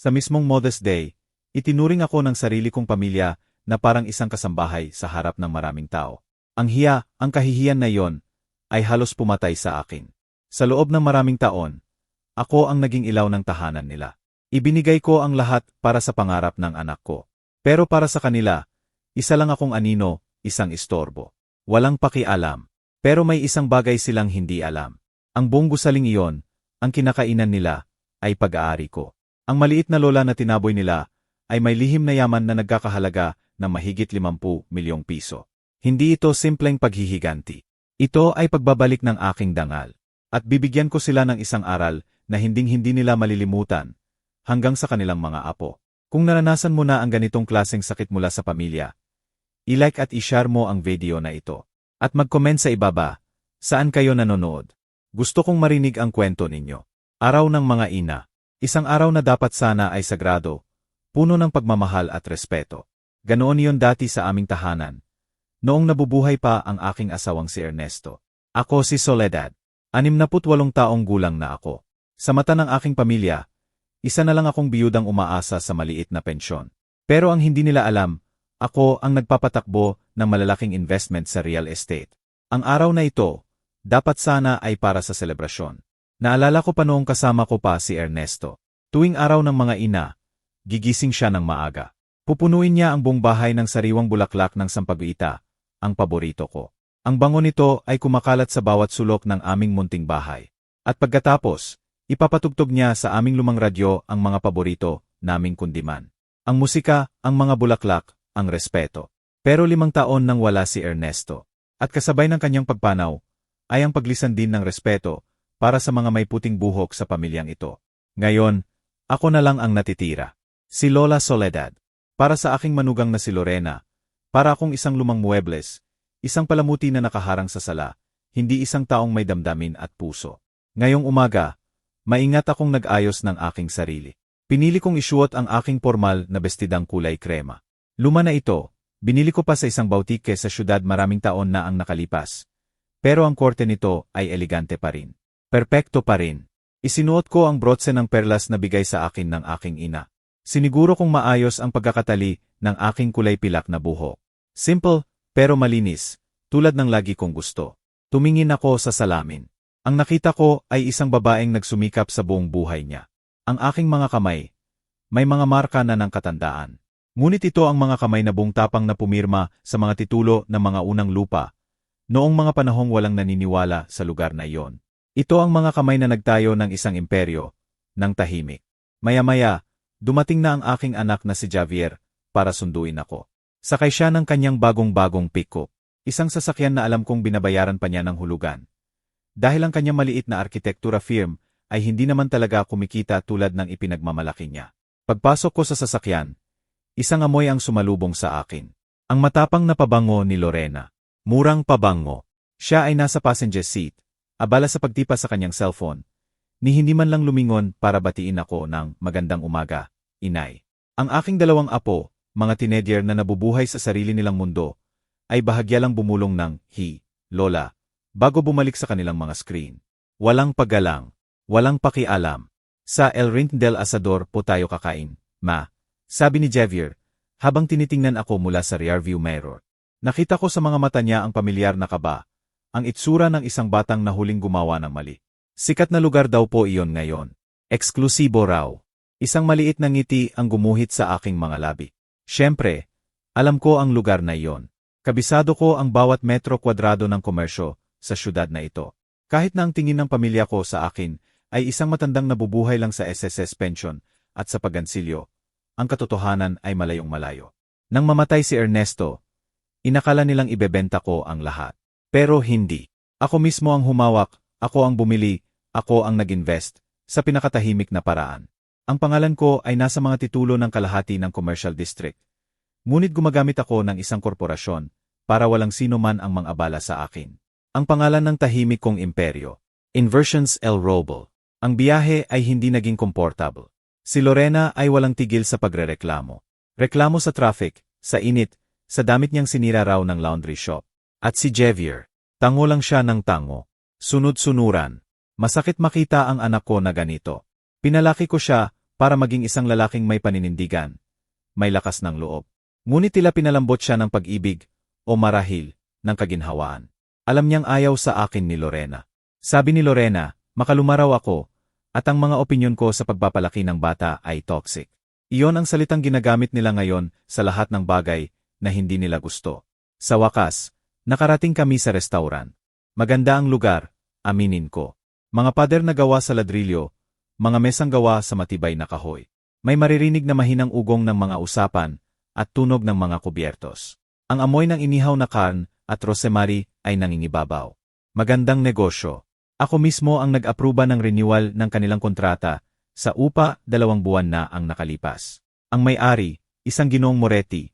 Sa mismong Mother's Day, itinuring ako ng sarili kong pamilya na parang isang kasambahay sa harap ng maraming tao. Ang kahihiyan na iyon, ay halos pumatay sa akin. Sa loob ng maraming taon, ako ang naging ilaw ng tahanan nila. Ibinigay ko ang lahat para sa pangarap ng anak ko. Pero para sa kanila, isa lang akong anino, isang istorbo. Walang pakialam. Pero may isang bagay silang hindi alam. Ang buong gusaling iyon, ang kinakainan nila, ay pag-aari ko. Ang maliit na lola na tinaboy nila, ay may lihim na yaman na nagkakahalaga ng mahigit 50 milyong piso. Hindi ito simpleng paghihiganti. Ito ay pagbabalik ng aking dangal. At bibigyan ko sila ng isang aral na hinding-hindi nila malilimutan hanggang sa kanilang mga apo. Kung naranasan mo na ang ganitong klaseng sakit mula sa pamilya, i-like at i-share mo ang video na ito. At mag-comment sa ibaba, saan kayo nanonood? Gusto kong marinig ang kwento ninyo. Araw ng mga ina. Isang araw na dapat sana ay sagrado, puno ng pagmamahal at respeto. Ganoon iyon dati sa aming tahanan. Noong nabubuhay pa ang aking asawang si Ernesto. Ako si Soledad. 68 taong gulang na ako. Sa mata ng aking pamilya, isa na lang akong biyudang umaasa sa maliit na pensyon. Pero ang hindi nila alam, ako ang nagpapatakbo ng malalaking investment sa real estate. Ang araw na ito, dapat sana ay para sa selebrasyon. Naalala ko pa noong kasama ko pa si Ernesto. Tuwing araw ng mga ina, gigising siya ng maaga. Pupunuin niya ang buong bahay ng sariwang bulaklak ng sampaguita, ang paborito ko. Ang bango nito ay kumakalat sa bawat sulok ng aming munting bahay. At pagkatapos, ipapatugtog niya sa aming lumang radyo ang mga paborito naming kundiman. Ang musika, ang mga bulaklak, ang respeto. Pero 5 taon nang wala si Ernesto. At kasabay ng kanyang pagpanaw, ay ang paglisan din ng respeto para sa mga may puting buhok sa pamilyang ito. Ngayon, ako na lang ang natitira. Si Lola Soledad. Para sa aking manugang na si Lorena, para akong isang lumang muebles, isang palamuti na nakaharang sa sala, hindi isang taong may damdamin at puso. Ngayong umaga, maingat akong nag-ayos ng aking sarili. Pinili kong isuot ang aking formal na bestidang kulay krema. Luma na ito, binili ko pa sa isang boutique sa syudad maraming taon na ang nakalipas. Pero ang korte nito ay elegante pa rin. Perpekto pa rin. Isinuot ko ang brotse ng perlas na bigay sa akin ng aking ina. Siniguro kong maayos ang pagkakatali ng aking kulay pilak na buhok. Simple, pero malinis, tulad ng lagi kong gusto. Tumingin ako sa salamin. Ang nakita ko ay isang babaeng nagsumikap sa buong buhay niya. Ang aking mga kamay, may mga marka na ng katandaan. Ngunit ito ang mga kamay na buong tapang na pumirma sa mga titulo ng mga unang lupa, noong mga panahong walang naniniwala sa lugar na iyon. Ito ang mga kamay na nagtayo ng isang imperyo, ng tahimik. Maya-maya, dumating na ang aking anak na si Javier, para sunduin ako. Sakay siya ng kanyang bagong-bagong pick-up. Isang sasakyan na alam kong binabayaran pa niya ng hulugan. Dahil ang kanyang maliit na arkitektura firm ay hindi naman talaga kumikita tulad ng ipinagmamalaki niya. Pagpasok ko sa sasakyan, isang amoy ang sumalubong sa akin. Ang matapang na pabango ni Lorena. Murang pabango. Siya ay nasa passenger seat, abala sa pagtipa sa kanyang cellphone, ni hindi man lang lumingon para batiin ako ng magandang umaga, inay. Ang aking 2 apo, mga teenager na nabubuhay sa sarili nilang mundo, ay bahagya lang bumulong ng, Lola, bago bumalik sa kanilang mga screen. Walang paggalang, walang pakialam. Sa El Rint del Asador po tayo kakain, ma. Sabi ni Javier, habang tinitingnan ako mula sa rearview mirror. Nakita ko sa mga mata niya ang pamilyar na kaba, ang itsura ng isang batang na huling gumawa ng mali. Sikat na lugar daw po iyon ngayon. Eksklusibo raw. Isang maliit na ngiti ang gumuhit sa aking mga labi. Siyempre, alam ko ang lugar na iyon. Kabisado ko ang bawat metro kwadrado ng komersyo sa syudad na ito. Kahit na ang tingin ng pamilya ko sa akin ay isang matandang nabubuhay lang sa SSS pension at sa pagansilyo, ang katotohanan ay malayong malayo. Nang mamatay si Ernesto, inakala nilang ibebenta ko ang lahat. Pero hindi. Ako mismo ang humawak, ako ang bumili, ako ang nag-invest, sa pinakatahimik na paraan. Ang pangalan ko ay nasa mga titulo ng kalahati ng commercial district. Ngunit gumagamit ako ng isang korporasyon para walang sino man ang mang-abala sa akin. Ang pangalan ng tahimik kong imperyo, Inversions El Roble. Ang biyahe ay hindi naging comfortable. Si Lorena ay walang tigil sa pagrereklamo. Reklamo sa traffic, sa init, sa damit niyang sinira raw ng laundry shop. At si Javier, tango lang siya ng tango. Sunod-sunuran. Masakit makita ang anak ko na ganito. Pinalaki ko siya para maging isang lalaking may paninindigan, may lakas ng loob. Ngunit tila pinalambot siya ng pag-ibig, o marahil, ng kaginhawaan. Alam niyang ayaw sa akin ni Lorena. Sabi ni Lorena, makalumaraw ako, at ang mga opinyon ko sa pagpapalaki ng bata ay toxic. Iyon ang salitang ginagamit nila ngayon sa lahat ng bagay na hindi nila gusto. Sa wakas, nakarating kami sa restaurant. Maganda ang lugar, aminin ko. Mga pader na gawa sa ladrilyo, mga mesang gawa sa matibay na kahoy. May maririnig na mahinang ugong ng mga usapan at tunog ng mga kubyertos. Ang amoy ng inihaw na karn at rosemary ay nangingibabaw. Magandang negosyo. Ako mismo ang nag-aproba ng renewal ng kanilang kontrata sa upa 2 buwan na ang nakalipas. Ang may-ari, isang Ginoong Moretti,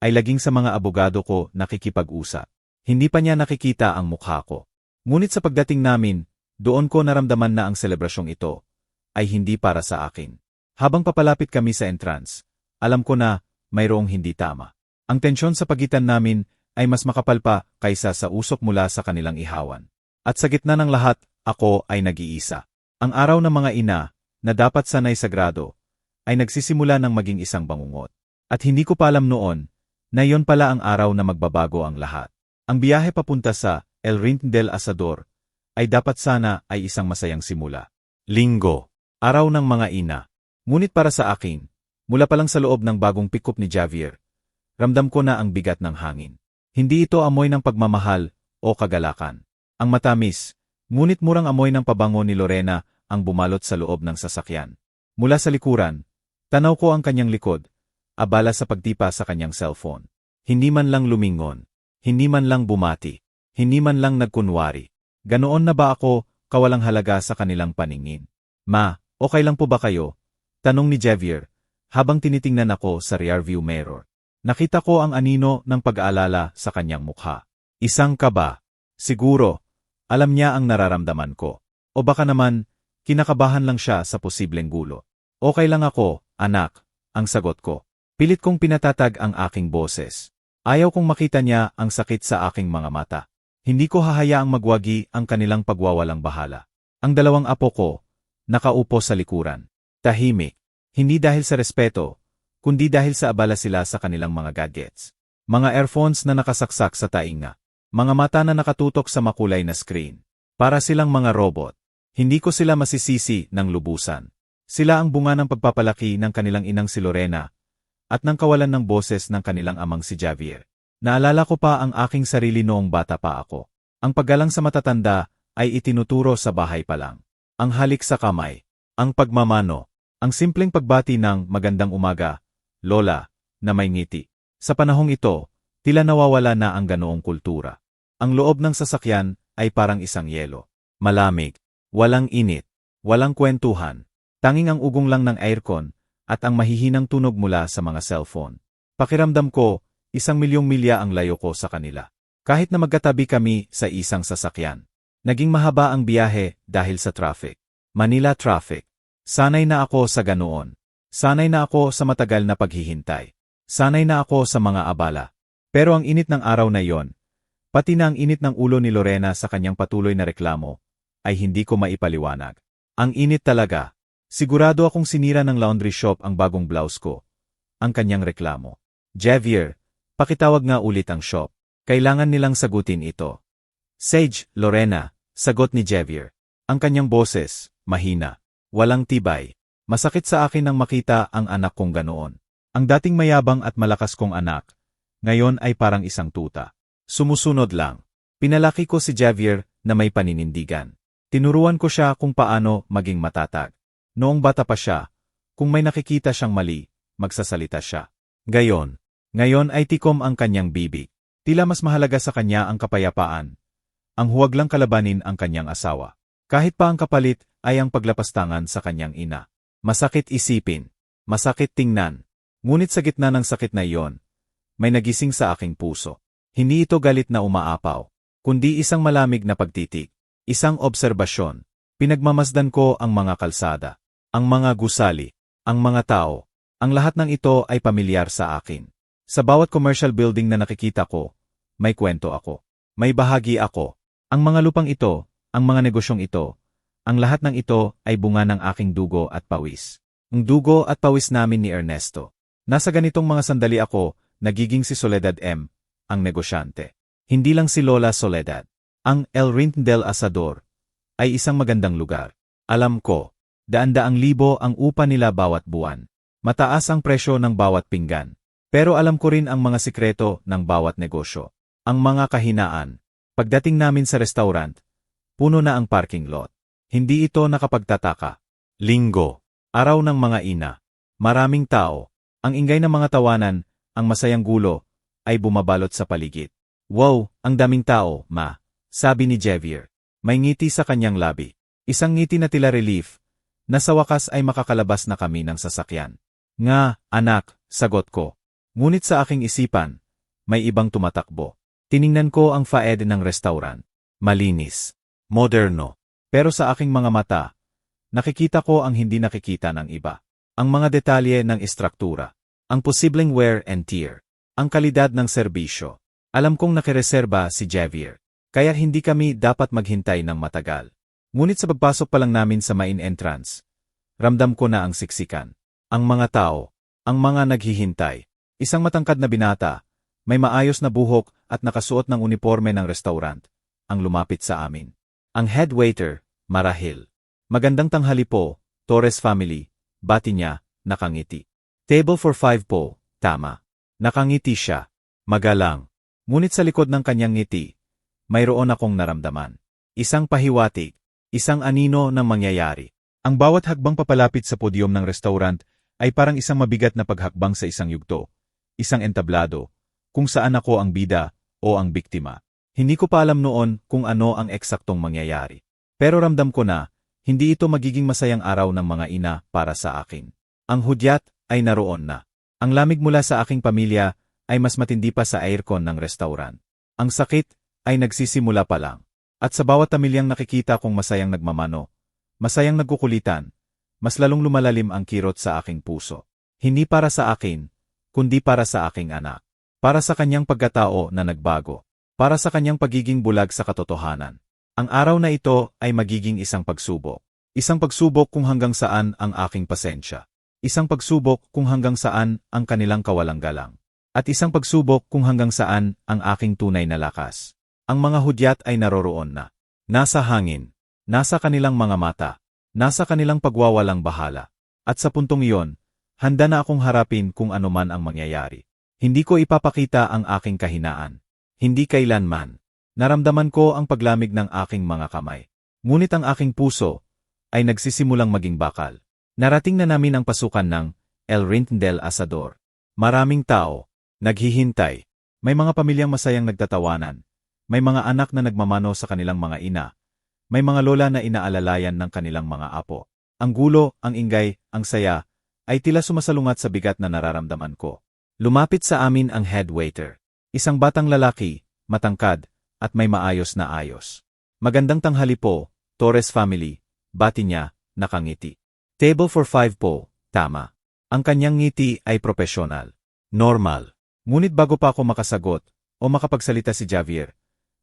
ay laging sa mga abogado ko nakikipag-usap. Hindi pa niya nakikita ang mukha ko. Ngunit sa pagdating namin, doon ko naramdaman na ang selebrasyong ito ay hindi para sa akin. Habang papalapit kami sa entrance, alam ko na mayroong hindi tama. Ang tensyon sa pagitan namin ay mas makapal pa kaysa sa usok mula sa kanilang ihawan. At sa gitna ng lahat, ako ay nag-iisa. Ang araw ng mga ina, na dapat sanay sagrado, ay nagsisimula ng maging isang bangungot. At hindi ko pa alam noon, na iyon pala ang araw na magbabago ang lahat. Ang biyahe papunta sa El Rinte del Asador, ay dapat sana ay isang masayang simula. Linggo, araw ng mga ina. Ngunit para sa akin, mula pa lang sa loob ng bagong pick-up ni Javier, ramdam ko na ang bigat ng hangin. Hindi ito amoy ng pagmamahal o kagalakan. Ang matamis, ngunit murang amoy ng pabango ni Lorena ang bumalot sa loob ng sasakyan. Mula sa likuran, tanaw ko ang kanyang likod, abala sa pagtipa sa kanyang cellphone. Hindi man lang lumingon, hindi man lang bumati, hindi man lang nagkunwari. Ganoon na ba ako kawalang halaga sa kanilang paningin? Ma, okay lang po ba kayo? Tanong ni Javier, habang tinitingnan ako sa rearview mirror. Nakita ko ang anino ng pag-aalala sa kanyang mukha. Isang kaba. Siguro, alam niya ang nararamdaman ko. O baka naman, kinakabahan lang siya sa posibleng gulo. Okay lang ako, anak, ang sagot ko. Pilit kong pinatatag ang aking boses. Ayaw kong makita niya ang sakit sa aking mga mata. Hindi ko hahayaang magwagi ang kanilang pagwawalang bahala. Ang 2 apo ko, nakaupo sa likuran. Tahimik. Hindi dahil sa respeto, kundi dahil sa abala sila sa kanilang mga gadgets. Mga earphones na nakasaksak sa tainga. Mga mata na nakatutok sa makulay na screen. Para silang mga robot. Hindi ko sila masisisi ng lubusan. Sila ang bunga ng pagpapalaki ng kanilang inang si Lorena at ng kawalan ng boses ng kanilang amang si Javier. Naalala ko pa ang aking sarili noong bata pa ako. Ang paggalang sa matatanda ay itinuturo sa bahay pa lang. Ang halik sa kamay. Ang pagmamano. Ang simpleng pagbati ng magandang umaga, Lola, na may ngiti. Sa panahong ito, tila nawawala na ang ganoong kultura. Ang loob ng sasakyan ay parang isang yelo. Malamig, walang init, walang kwentuhan. Tanging ang ugong lang ng aircon at ang mahihinang tunog mula sa mga cellphone. Pakiramdam ko, 1,000,000 milya ang layo ko sa kanila. Kahit na magkatabi kami sa isang sasakyan. Naging mahaba ang biyahe dahil sa traffic. Manila traffic. Sanay na ako sa ganoon. Sanay na ako sa matagal na paghihintay. Sanay na ako sa mga abala. Pero ang init ng araw na iyon, pati na ang init ng ulo ni Lorena sa kanyang patuloy na reklamo, ay hindi ko maipaliwanag. Ang init talaga. Sigurado akong sinira ng laundry shop ang bagong blouse ko. Ang kanyang reklamo. Javier, pakitawag nga ulit ang shop. Kailangan nilang sagutin ito. Sage, Lorena, sagot ni Javier. Ang kanyang boses, mahina. Walang tibay. Masakit sa akin nang makita ang anak kong ganoon. Ang dating mayabang at malakas kong anak, ngayon ay parang isang tuta. Sumusunod lang. Pinalaki ko si Javier na may paninindigan. Tinuruan ko siya kung paano maging matatag. Noong bata pa siya, kung may nakikita siyang mali, magsasalita siya. Ngayon ay tikom ang kanyang bibig. Tila mas mahalaga sa kanya ang kapayapaan. Ang huwag lang kalabanin ang kanyang asawa. Kahit pa ang kapalit ay ang paglapastangan sa kanyang ina. Masakit isipin. Masakit tingnan. Ngunit sa gitna ng sakit na iyon, may nagising sa aking puso. Hindi ito galit na umaapaw, kundi isang malamig na pagtitig. Isang obserbasyon. Pinagmamasdan ko ang mga kalsada, ang mga gusali, ang mga tao. Ang lahat ng ito ay pamilyar sa akin. Sa bawat commercial building na nakikita ko, may kwento ako. May bahagi ako. Ang mga lupang ito, ang mga negosyong ito, ang lahat ng ito ay bunga ng aking dugo at pawis. Ang dugo at pawis namin ni Ernesto. Nasa ganitong mga sandali ako, nagiging si Soledad M., ang negosyante. Hindi lang si Lola Soledad. Ang El Rinton del Asador ay isang magandang lugar. Alam ko, daan-daang libo ang upa nila bawat buwan. Mataas ang presyo ng bawat pinggan. Pero alam ko rin ang mga sikreto ng bawat negosyo. Ang mga kahinaan. Pagdating namin sa restaurant, puno na ang parking lot. Hindi ito nakapagtataka. Linggo. Araw ng mga ina. Maraming tao. Ang ingay ng mga tawanan, ang masayang gulo, ay bumabalot sa paligid. Wow, ang daming tao, ma. Sabi ni Javier. May ngiti sa kanyang labi. Isang ngiti na tila relief, na sa wakas ay makakalabas na kami ng sasakyan. Nga, anak, sagot ko. Ngunit sa aking isipan, may ibang tumatakbo. Tiningnan ko ang faed ng restaurant. Malinis. Moderno. Pero sa aking mga mata, nakikita ko ang hindi nakikita ng iba. Ang mga detalye ng istruktura. Ang posibleng wear and tear. Ang kalidad ng serbisyo. Alam kong nakireserba si Javier. Kaya hindi kami dapat maghintay ng matagal. Ngunit sa pagpasok pa lang namin sa main entrance, ramdam ko na ang siksikan. Ang mga tao, ang mga naghihintay. Isang matangkad na binata, may maayos na buhok at nakasuot ng uniforme ng restaurant, ang lumapit sa amin. Ang head waiter, marahil. Magandang tanghali po, Torres family, bati niya, nakangiti. Table for 5 po, tama. Nakangiti siya. Magalang. Ngunit sa likod ng kanyang ngiti, mayroon akong naramdaman. Isang pahiwatig, isang anino ng mangyayari. Ang bawat hakbang papalapit sa podyum ng restaurant ay parang isang mabigat na paghakbang sa isang yugto, isang entablado, kung saan ako ang bida o ang biktima. Hindi ko pa alam noon kung ano ang eksaktong mangyayari. Pero ramdam ko na, hindi ito magiging masayang araw ng mga ina para sa akin. Ang hudyat ay naroon na. Ang lamig mula sa aking pamilya ay mas matindi pa sa aircon ng restaurant. Ang sakit ay nagsisimula pa lang. At sa bawat pamilyang nakikita kong masayang nagmamano, masayang nagkukulitan, mas lalong lumalalim ang kirot sa aking puso. Hindi para sa akin, kundi para sa aking anak. Para sa kanyang pagkatao na nagbago. Para sa kanyang pagiging bulag sa katotohanan. Ang araw na ito ay magiging isang pagsubok. Isang pagsubok kung hanggang saan ang aking pasensya. Isang pagsubok kung hanggang saan ang kanilang kawalang-galang. At isang pagsubok kung hanggang saan ang aking tunay na lakas. Ang mga hudyat ay naroroon na. Nasa hangin. Nasa kanilang mga mata. Nasa kanilang pagwawalang bahala. At sa puntong iyon, handa na akong harapin kung anuman ang mangyayari. Hindi ko ipapakita ang aking kahinaan. Hindi kailanman. Naramdaman ko ang paglamig ng aking mga kamay. Ngunit ang aking puso ay nagsisimulang maging bakal. Narating na namin ang pasukan ng El Rinton del Asador. Maraming tao. Naghihintay. May mga pamilyang masayang nagtatawanan. May mga anak na nagmamano sa kanilang mga ina. May mga lola na inaalalayan ng kanilang mga apo. Ang gulo, ang ingay, ang saya, ay tila sumasalungat sa bigat na nararamdaman ko. Lumapit sa amin ang head waiter. Isang batang lalaki, matangkad, at may maayos na ayos. Magandang tanghali po, Torres family, bati niya, nakangiti. Table for 5 po, tama. Ang kanyang ngiti ay propesyonal. Normal. Ngunit bago pa ako makasagot, o makapagsalita si Javier,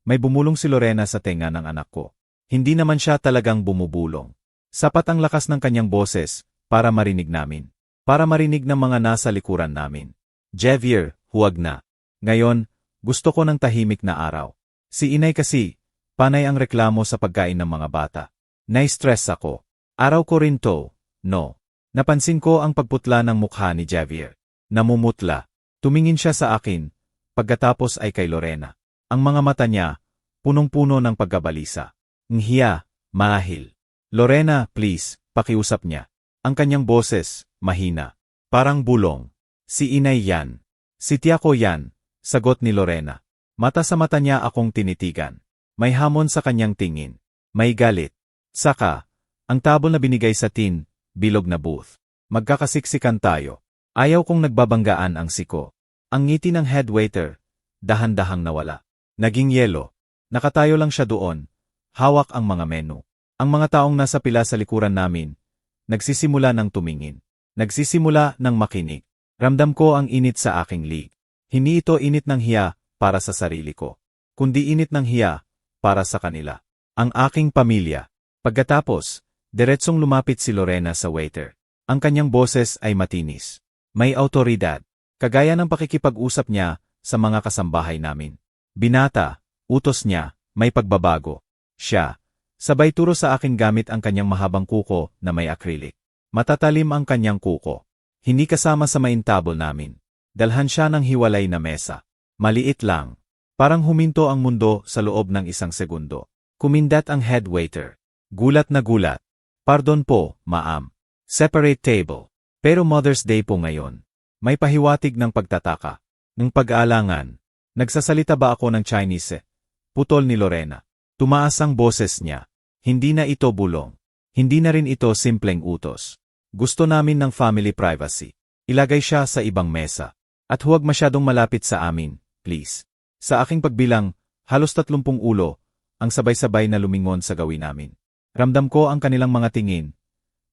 may bumulong si Lorena sa tenga ng anak ko. Hindi naman siya talagang bumubulong. Sapat ang lakas ng kanyang boses para marinig namin. Para marinig ng mga nasa likuran namin. Javier, huwag na. Ngayon, gusto ko ng tahimik na araw. Si inay kasi, panay ang reklamo sa pagkain ng mga bata. Na-stress ako. Araw ko rin to. No. Napansin ko ang pagputla ng mukha ni Javier. Namumutla. Tumingin siya sa akin, pagkatapos ay kay Lorena. Ang mga mata niya, punong-puno ng pagkabalisa. Nghiya, marahil. Lorena, please, pakiusap niya. Ang kanyang boses, mahina. Parang bulong. Si inay yan. Si tiya ko yan, sagot ni Lorena. Mata sa mata niya akong tinitigan. May hamon sa kanyang tingin. May galit. Saka, ang tabol na binigay sa tin, bilog na booth. Magkakasiksikan tayo. Ayaw kong nagbabanggaan ang siko. Ang ngiti ng head waiter, dahan-dahang nawala. Naging yelo. Nakatayo lang siya doon. Hawak ang mga menu. Ang mga taong nasa pila sa likuran namin, nagsisimula ng tumingin. Nagsisimula ng makinig. Ramdam ko ang init sa aking lig. Hindi ito init ng hiya para sa sarili ko, kundi init ng hiya para sa kanila. Ang aking pamilya. Pagkatapos, diretsong lumapit si Lorena sa waiter. Ang kanyang boses ay matinis. May awtoridad. Kagaya ng pakikipag-usap niya sa mga kasambahay namin. Binata, utos niya, may pagbabago. Siya, sabay turo sa akin gamit ang kanyang mahabang kuko na may acrylic. Matatalim ang kanyang kuko. Hindi kasama sa main table namin. Dalhan siya ng hiwalay na mesa. Maliit lang. Parang huminto ang mundo sa loob ng isang segundo. Kumindat ang head waiter. Gulat na gulat. Pardon po, ma'am. Separate table. Pero Mother's Day po ngayon. May pahiwatig ng pagtataka. Ng pag-aalangan. Nagsasalita ba ako ng Chinese? Putol ni Lorena. Tumaas ang boses niya. Hindi na ito bulong. Hindi na rin ito simpleng utos. Gusto namin ng family privacy. Ilagay siya sa ibang mesa. At huwag masyadong malapit sa amin, please. Sa aking pagbilang, halos 30 ulo, ang sabay-sabay na lumingon sa gawin namin. Ramdam ko ang kanilang mga tingin.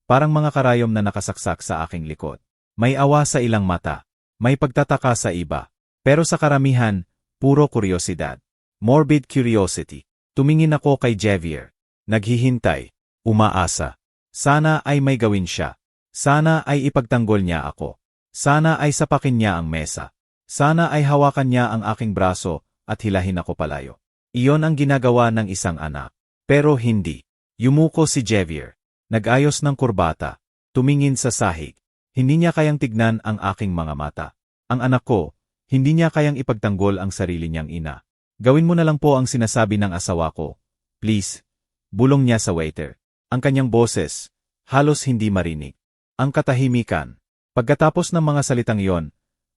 Parang mga karayom na nakasaksak sa aking likod. May awa sa ilang mata. May pagtataka sa iba. Pero sa karamihan, puro kuryosidad. Morbid curiosity. Tumingin ako kay Javier. Naghihintay. Umaasa. Sana ay may gawin siya. Sana ay ipagtanggol niya ako. Sana ay sapakin niya ang mesa. Sana ay hawakan niya ang aking braso at hilahin ako palayo. Iyon ang ginagawa ng isang anak. Pero hindi. Yumuko si Javier. Nag-ayos ng kurbata. Tumingin sa sahig. Hindi niya kayang tignan ang aking mga mata. Ang anak ko, hindi niya kayang ipagtanggol ang sarili niyang ina. Gawin mo na lang po ang sinasabi ng asawa ko. Please. Bulong niya sa waiter. Ang kanyang boses, halos hindi marinig. Ang katahimikan. Pagkatapos ng mga salitang iyon,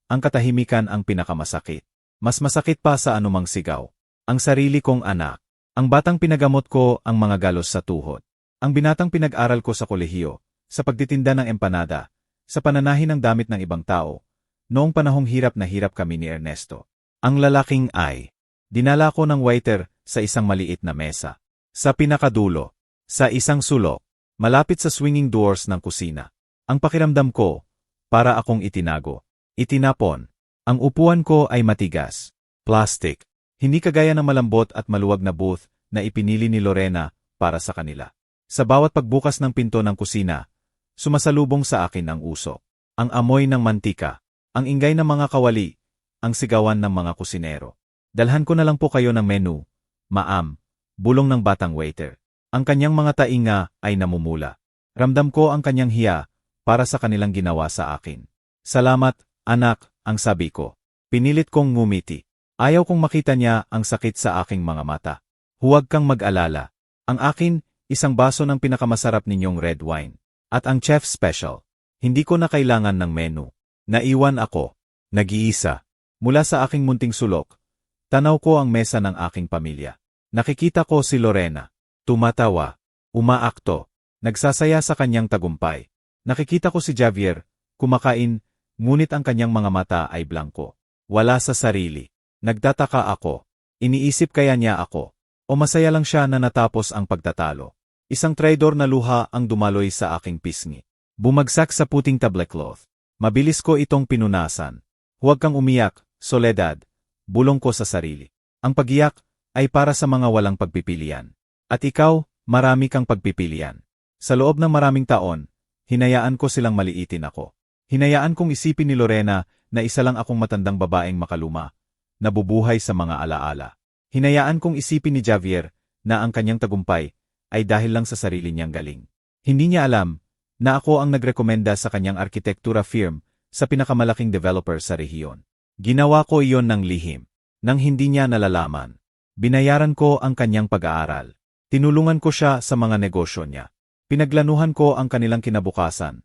ang katahimikan ang pinakamasakit. Mas masakit pa sa anumang sigaw. Ang sarili kong anak. Ang batang pinagamot ko ang mga galos sa tuhod. Ang binatang pinag-aral ko sa kolehiyo, sa pagtitinda ng empanada, sa pananahin ng damit ng ibang tao, noong panahong hirap na hirap kami ni Ernesto. Ang lalaking ay, dinala ko ng waiter sa isang maliit na mesa. Sa pinakadulo, sa isang sulok, malapit sa swinging doors ng kusina. Ang pakiramdam ko, para akong itinago. Itinapon. Ang upuan ko ay matigas. Plastic. Hindi kagaya ng malambot at maluwag na booth na ipinili ni Lorena para sa kanila. Sa bawat pagbukas ng pinto ng kusina, sumasalubong sa akin ang usok. Ang amoy ng mantika. Ang ingay ng mga kawali. Ang sigawan ng mga kusinero. Dalhan ko na lang po kayo ng menu, ma'am. Bulong ng batang waiter. Ang kanyang mga tainga ay namumula. Ramdam ko ang kanyang hiya para sa kanilang ginawa sa akin. Salamat, anak, ang sabi ko. Pinilit kong ngumiti. Ayaw kong makita niya ang sakit sa aking mga mata. Huwag kang mag-alala. Ang akin, isang baso ng pinakamasarap ninyong red wine. At ang chef special. Hindi ko na kailangan ng menu. Naiwan ako. Nag-iisa. Mula sa aking munting sulok, tanaw ko ang mesa ng aking pamilya. Nakikita ko si Lorena. Tumatawa. Umaakto. Nagsasaya sa kanyang tagumpay. Nakikita ko si Javier. Kumakain, ngunit ang kanyang mga mata ay blanko. Wala sa sarili. Nagtataka ako. Iniisip kaya niya ako. O masaya lang siya na natapos ang pagtatalo. Isang traidor na luha ang dumaloy sa aking pisngi. Bumagsak sa puting tablecloth. Mabilis ko itong pinunasan. Huwag kang umiyak, Soledad. Bulong ko sa sarili. Ang pagiyak ay para sa mga walang pagpipilian. At ikaw, marami kang pagpipilian. Sa loob ng maraming taon, hinayaan ko silang maliitin ako. Hinayaan kong isipin ni Lorena na isa lang akong matandang babaeng makaluma, nabubuhay sa mga alaala. Hinayaan kong isipin ni Javier na ang kanyang tagumpay ay dahil lang sa sarili niyang galing. Hindi niya alam na ako ang nagrekomenda sa kanyang arkitektura firm sa pinakamalaking developer sa rehiyon. Ginawa ko iyon ng lihim, nang hindi niya nalalaman. Binayaran ko ang kanyang pag-aaral. Tinulungan ko siya sa mga negosyo niya. Pinaglanuhan ko ang kanilang kinabukasan.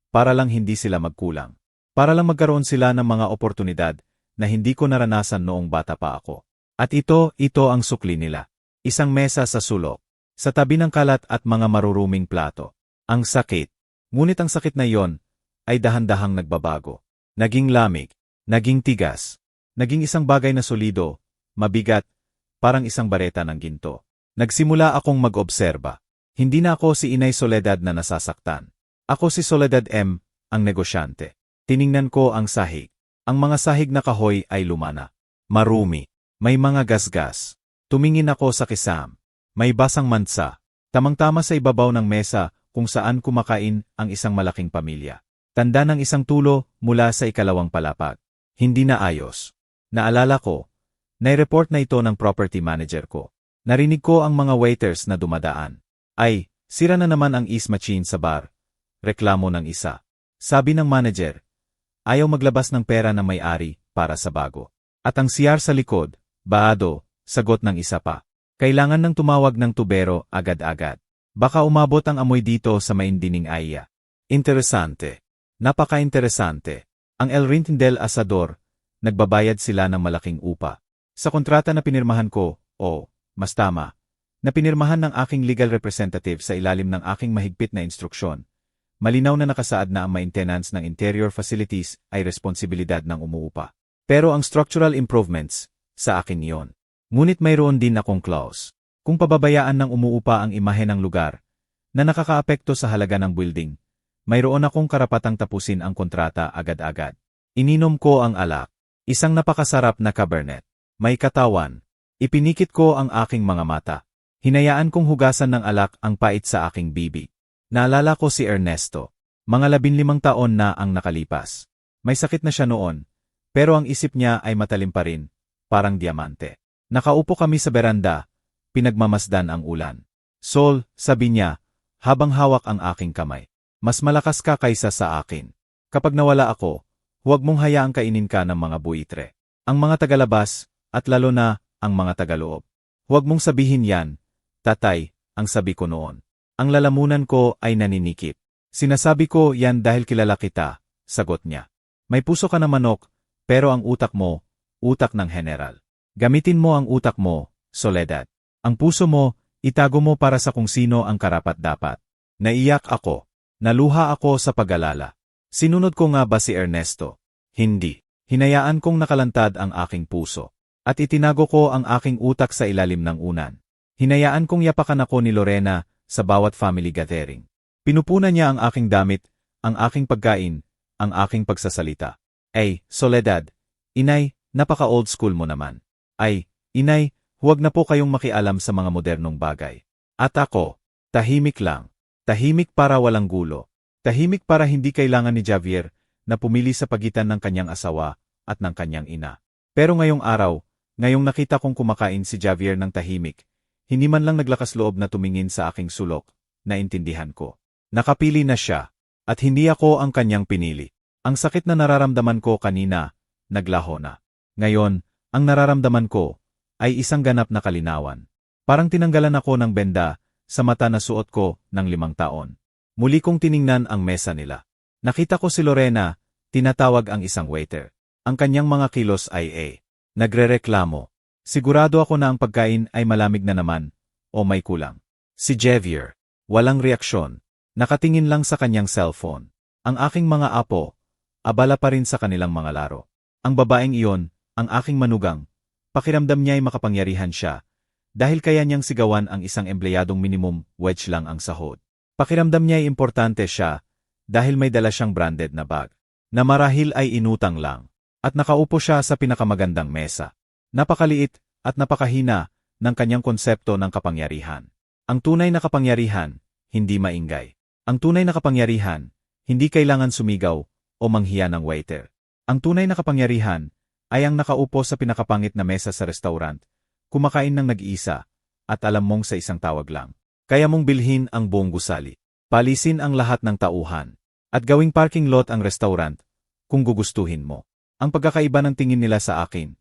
Para lang hindi sila magkulang. Para lang magkaroon sila ng mga oportunidad na hindi ko naranasan noong bata pa ako. At ito ang sukli nila. Isang mesa sa sulok. Sa tabi ng kalat at mga maruruming plato. Ang sakit. Ngunit ang sakit na iyon ay dahan-dahang nagbabago. Naging lamig. Naging tigas. Naging isang bagay na solido, mabigat, parang isang bareta ng ginto. Nagsimula akong mag-obserba. Hindi na ako si Inay Soledad na nasasaktan. Ako si Soledad M., ang negosyante. Tiningnan ko ang sahig. Ang mga sahig na kahoy ay lumana. Marumi. May mga gasgas. Tumingin ako sa kisam. May basang mansa. Tamang-tama sa ibabaw ng mesa, kung saan kumakain ang isang malaking pamilya. Tanda ng isang tulo mula sa ikalawang palapag. Hindi na ayos. Naalala ko, nai-report na ito ng property manager ko. Narinig ko ang mga waiters na dumadaan. Ay, sira na naman ang is machine sa bar. Reklamo ng isa. Sabi ng manager, ayaw maglabas ng pera ng may-ari para sa bago. At ang CR sa likod, baado, sagot ng isa pa. Kailangan ng tumawag ng tubero agad-agad. Baka umabot ang amoy dito sa maindining aya. Interesante. Napaka-interesante. Ang El Rintindel Asador, nagbabayad sila ng malaking upa. Sa kontrata na pinirmahan ko, mas tama, na pinirmahan ng aking legal representative sa ilalim ng aking mahigpit na instruksyon, malinaw na nakasaad na ang maintenance ng interior facilities ay responsibilidad ng umuupa. Pero ang structural improvements, sa akin yon. Ngunit mayroon din akong clause. Kung pababayaan ng umuupa ang imahe ng lugar na nakakaapekto sa halaga ng building, mayroon akong karapatang tapusin ang kontrata agad-agad. Ininom ko ang alak. Isang napakasarap na Cabernet. May katawan. Ipinikit ko ang aking mga mata. Hinayaan kong hugasan ng alak ang pait sa aking bibig. Naalala ko si Ernesto. Mga 15 taon na ang nakalipas. May sakit na siya noon, pero ang isip niya ay matalim pa rin, parang diamante. Nakaupo kami sa beranda, pinagmamasdan ang ulan. Sol, sabi niya, habang hawak ang aking kamay. Mas malakas ka kaysa sa akin. Kapag nawala ako, huwag mong hayaang kainin ka ng mga buitre. Ang mga tagalabas, at lalo na, ang mga tagaloob. Huwag mong sabihin yan, tatay, ang sabi ko noon. Ang lalamunan ko ay naninikip. Sinasabi ko yan dahil kilala kita, sagot niya. May puso ka na manok, pero ang utak mo, utak ng general. Gamitin mo ang utak mo, Soledad. Ang puso mo, itago mo para sa kung sino ang karapat-dapat. Naiyak ako. Naluha ako sa pag-alala. Sinunod ko nga ba si Ernesto? Hindi. Hinayaan kong nakalantad ang aking puso. At itinago ko ang aking utak sa ilalim ng unan. Hinayaan kong yapakan ako ni Lorena sa bawat family gathering. Pinupunan niya ang aking damit, ang aking pagkain, ang aking pagsasalita. Ay, Soledad, inay, napaka-old school mo naman. Ay, inay, huwag na po kayong makialam sa mga modernong bagay. At ako, tahimik lang. Tahimik para walang gulo. Tahimik para hindi kailangan ni Javier na pumili sa pagitan ng kanyang asawa at ng kanyang ina. Pero ngayong araw, ngayong nakita kong kumakain si Javier ng tahimik, hindi man lang naglakas loob na tumingin sa aking sulok, naintindihan ko. Nakapili na siya, at hindi ako ang kanyang pinili. Ang sakit na nararamdaman ko kanina, naglaho na. Ngayon, ang nararamdaman ko ay isang ganap na kalinawan. Parang tinanggalan ako ng benda sa mata na suot ko ng 5 taon. Muli kong tiningnan ang mesa nila. Nakita ko si Lorena, tinatawag ang isang waiter. Ang kanyang mga kilos ay nagrereklamo. Sigurado ako na ang pagkain ay malamig na naman, o may kulang. Si Javier, walang reaksyon. Nakatingin lang sa kanyang cellphone. Ang aking mga apo, abala pa rin sa kanilang mga laro. Ang babaeng iyon, ang aking manugang, pakiramdam niya ay makapangyarihan siya, dahil kaya niyang sigawan ang isang empleyadong minimum wage lang ang sahod. Pakiramdam niya ay importante siya, dahil may dala siyang branded na bag, na marahil ay inutang lang, at nakaupo siya sa pinakamagandang mesa. Napakaliit at napakahina ng kanyang konsepto ng kapangyarihan. Ang tunay na kapangyarihan, hindi maingay. Ang tunay na kapangyarihan, hindi kailangan sumigaw o manghiya ng waiter. Ang tunay na kapangyarihan ay ang nakaupo sa pinakapangit na mesa sa restaurant, kumakain ng nag-iisa, at alam mong sa isang tawag lang. Kaya mong bilhin ang buong gusali. Palisin ang lahat ng tauhan. At gawing parking lot ang restaurant, kung gugustuhin mo. Ang pagkakaiba ng tingin nila sa akin,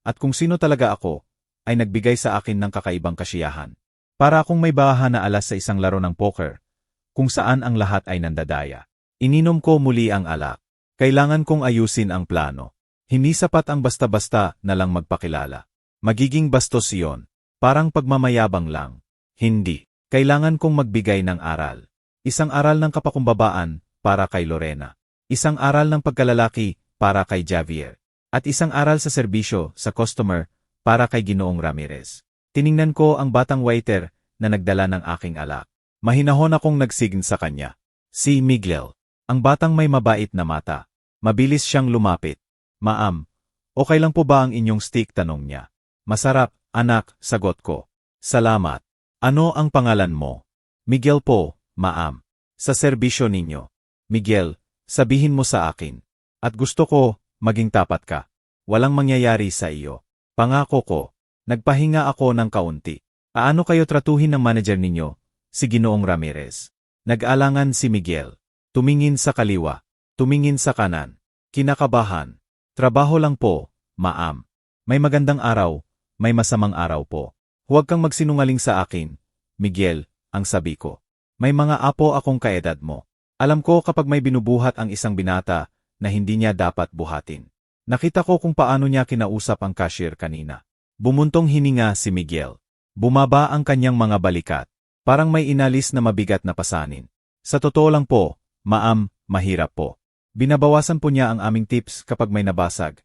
at kung sino talaga ako, ay nagbigay sa akin ng kakaibang kasiyahan. Para akong may baha na alas sa isang laro ng poker, kung saan ang lahat ay nandadaya. Ininom ko muli ang alak. Kailangan kong ayusin ang plano. Hindi sapat ang basta-basta na lang magpakilala. Magiging bastos iyon. Parang pagmamayabang lang. Hindi. Kailangan kong magbigay ng aral. Isang aral ng kapakumbabaan para kay Lorena. Isang aral ng pagkalalaki para kay Javier. At isang aral sa serbisyo sa customer para kay Ginoong Ramirez. Tiningnan ko ang batang waiter na nagdala ng aking alak. Mahinahon akong nagsign sa kanya. Si Miguel. Ang batang may mabait na mata. Mabilis siyang lumapit. Ma'am, okay lang po ba ang inyong steak, tanong niya. Masarap, anak, sagot ko. Salamat. Ano ang pangalan mo? Miguel po, ma'am. Sa serbisyo ninyo. Miguel, sabihin mo sa akin. At gusto ko, maging tapat ka. Walang mangyayari sa iyo. Pangako ko. Nagpahinga ako ng kaunti. Aano kayo tratuhin ng manager ninyo? Si Ginoong Ramirez. Nag-alangan si Miguel. Tumingin sa kaliwa. Tumingin sa kanan. Kinakabahan. Trabaho lang po, ma'am. May magandang araw, may masamang araw po. Huwag kang magsinungaling sa akin, Miguel, ang sabi ko. May mga apo akong kaedad mo. Alam ko kapag may binubuhat ang isang binata na hindi niya dapat buhatin. Nakita ko kung paano niya kinausap ang cashier kanina. Bumuntong hininga si Miguel. Bumaba ang kanyang mga balikat. Parang may inalis na mabigat na pasanin. Sa totoo lang po, ma'am, mahirap po. Binabawasan po niya ang aming tips kapag may nabasag.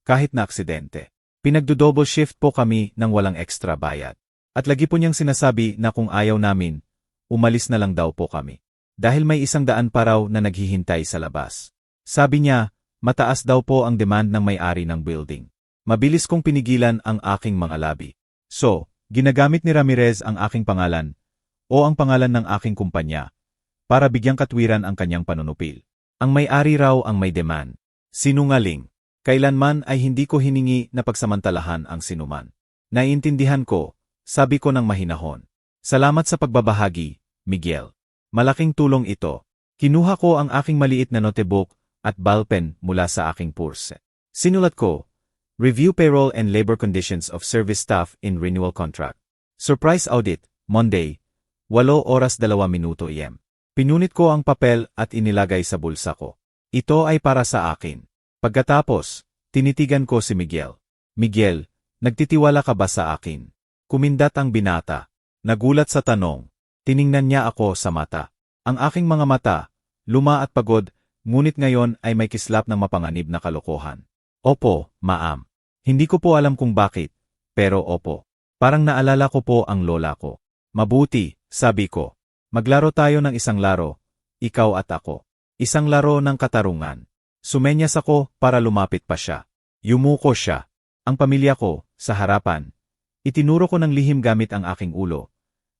Kahit na aksidente. Pinagdo-double shift po kami nang walang extra bayad. At lagi po niyang sinasabi na kung ayaw namin, umalis na lang daw po kami. Dahil may 100 pa raw na naghihintay sa labas. Sabi niya, mataas daw po ang demand ng may-ari ng building. Mabilis kong pinigilan ang aking mga labi. So, ginagamit ni Ramirez ang aking pangalan o ang pangalan ng aking kumpanya para bigyang katwiran ang kanyang panunupil. Ang may-ari raw ang may demand. Sinungaling. Kailanman ay hindi ko hiningi na pagsamantalahan ang sinuman. Naiintindihan ko, sabi ko ng mahinahon. Salamat sa pagbabahagi, Miguel. Malaking tulong ito. Kinuha ko ang aking maliit na notebook at ballpen mula sa aking purse. Sinulat ko, Review Payroll and Labor Conditions of Service Staff in Renewal Contract. Surprise Audit, Monday, 8:02 AM. Pinunit ko ang papel at inilagay sa bulsa ko. Ito ay para sa akin. Pagkatapos, tinitigan ko si Miguel. Miguel, nagtitiwala ka ba sa akin? Kumindat ang binata. Nagulat sa tanong. Tiningnan niya ako sa mata. Ang aking mga mata, luma at pagod, ngunit ngayon ay may kislap ng mapanganib na kalokohan. Opo, ma'am. Hindi ko po alam kung bakit, pero opo. Parang naalala ko po ang lola ko. Mabuti, sabi ko. Maglaro tayo ng isang laro, ikaw at ako. Isang laro ng katarungan. Sumenyas ako para lumapit pa siya. Yumuko siya. Ang pamilya ko, sa harapan. Itinuro ko ng lihim gamit ang aking ulo.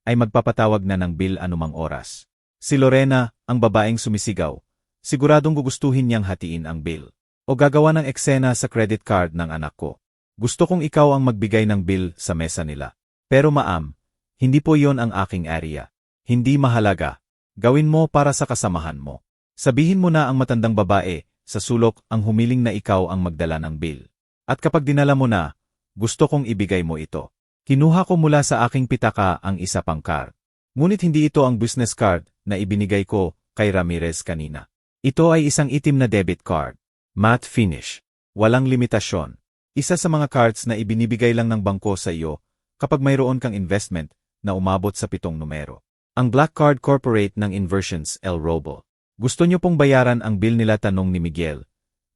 Ay magpapatawag na ng bill anumang oras. Si Lorena, ang babaeng sumisigaw. Siguradong gugustuhin niyang hatiin ang bill. O gagawa ng eksena sa credit card ng anak ko. Gusto kong ikaw ang magbigay ng bill sa mesa nila. Pero ma'am, hindi po yon ang aking area. Hindi mahalaga. Gawin mo para sa kasamahan mo. Sabihin mo na ang matandang babae, sa sulok ang humiling na ikaw ang magdala ng bill. At kapag dinala mo na, gusto kong ibigay mo ito. Kinuha ko mula sa aking pitaka ang isa pang card. Ngunit hindi ito ang business card na ibinigay ko kay Ramirez kanina. Ito ay isang itim na debit card. Matte finish. Walang limitasyon. Isa sa mga cards na ibinibigay lang ng bangko sa iyo kapag mayroon kang investment na umabot sa 7 numero. Ang Black Card Corporate ng Inversions El Robo. Gusto niyo pong bayaran ang bill nila, tanong ni Miguel.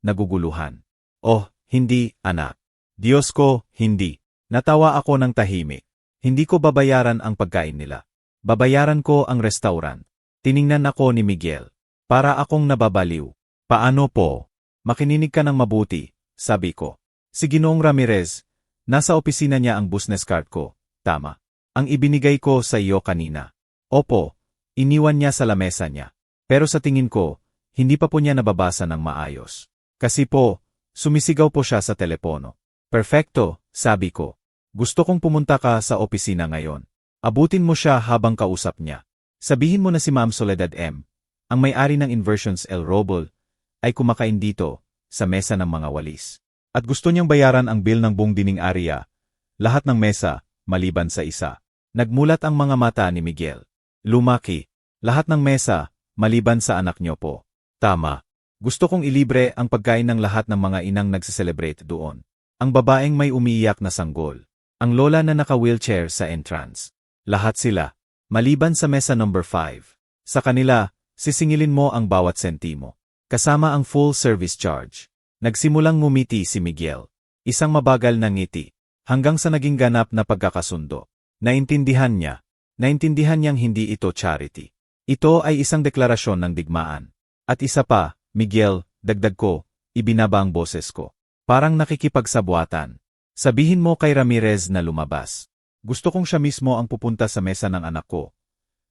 Naguguluhan. Oh, hindi, anak. Diyos ko, hindi. Natawa ako ng tahimik. Hindi ko babayaran ang pagkain nila. Babayaran ko ang restaurant. Tiningnan ako ni Miguel. Para akong nababaliw. Paano po? Makininig ka ng mabuti, sabi ko. Si Ginoong Ramirez, nasa opisina niya ang business card ko. Tama. Ang ibinigay ko sa iyo kanina. Opo, iniwan niya sa lamesa niya. Pero sa tingin ko, hindi pa po niya nababasa ng maayos. Kasi po, sumisigaw po siya sa telepono. Perfecto, sabi ko. Gusto kong pumunta ka sa opisina ngayon. Abutin mo siya habang kausap niya. Sabihin mo na si Ma'am Soledad M., ang may-ari ng Inversions El Robol, ay kumakain dito, sa mesa ng mga walis. At gusto niyang bayaran ang bill ng buong dining area, lahat ng mesa, maliban sa isa. Nagmulat ang mga mata ni Miguel. Lumaki. Lahat ng mesa, maliban sa anak niyo po. Tama. Gusto kong ilibre ang pagkain ng lahat ng mga inang nagsiselebrate doon. Ang babaeng may umiiyak na sanggol. Ang lola na naka-wheelchair sa entrance. Lahat sila. Maliban sa mesa number 5. Sa kanila, sisingilin mo ang bawat sentimo. Kasama ang full service charge. Nagsimulang ngumiti si Miguel. Isang mabagal na ngiti. Hanggang sa naging ganap na pagkakasundo. Naintindihan niya. Naintindihan niyang hindi ito charity. Ito ay isang deklarasyon ng digmaan. At isa pa, Miguel, dagdag ko, ibinaba ang boses ko. Parang nakikipagsabuatan. Sabihin mo kay Ramirez na lumabas. Gusto kong siya mismo ang pupunta sa mesa ng anak ko.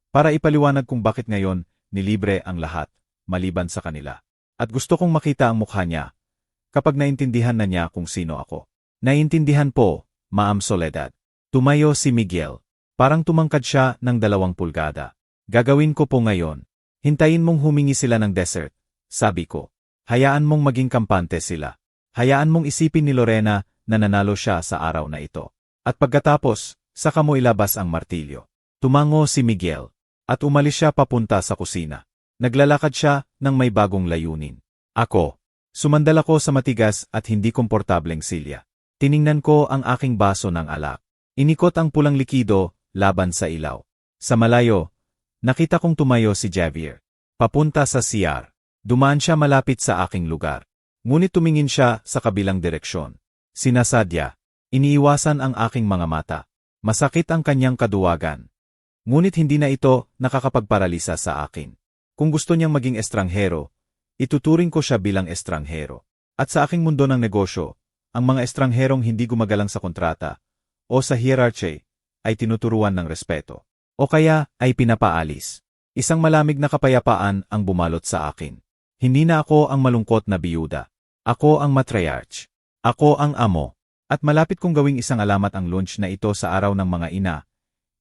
Para ipaliwanag kung bakit ngayon, nilibre ang lahat, maliban sa kanila. At gusto kong makita ang mukha niya, kapag naintindihan na niya kung sino ako. Naintindihan po, Ma'am Soledad. Tumayo si Miguel. Parang tumangkad siya ng 2 pulgada. Gagawin ko po ngayon. Hintayin mong humingi sila ng dessert, sabi ko. Hayaan mong maging kampante sila. Hayaan mong isipin ni Lorena na nanalo siya sa araw na ito. At pagkatapos, saka mo ilabas ang martilyo. Tumango si Miguel. At umalis siya papunta sa kusina. Naglalakad siya ng may bagong layunin. Ako. Sumandal ako sa matigas at hindi komportableng silya. Tiningnan ko ang aking baso ng alak. Inikot ang pulang likido laban sa ilaw. Sa malayo, nakita kong tumayo si Javier. Papunta sa CR. Dumaan siya malapit sa aking lugar. Ngunit tumingin siya sa kabilang direksyon. Sinasadya. Iniiwasan ang aking mga mata. Masakit ang kanyang kaduwagan. Ngunit hindi na ito nakakapagparalisa sa akin. Kung gusto niyang maging estranghero, ituturing ko siya bilang estranghero. At sa aking mundo ng negosyo, ang mga estrangherong hindi gumagalang sa kontrata o sa hierarchy ay tinuturuan ng respeto. O kaya ay pinapaalis. Isang malamig na kapayapaan ang bumalot sa akin. Hindi na ako ang malungkot na biyuda. Ako ang matriarch. Ako ang amo. At malapit kong gawing isang alamat ang lunch na ito sa araw ng mga ina.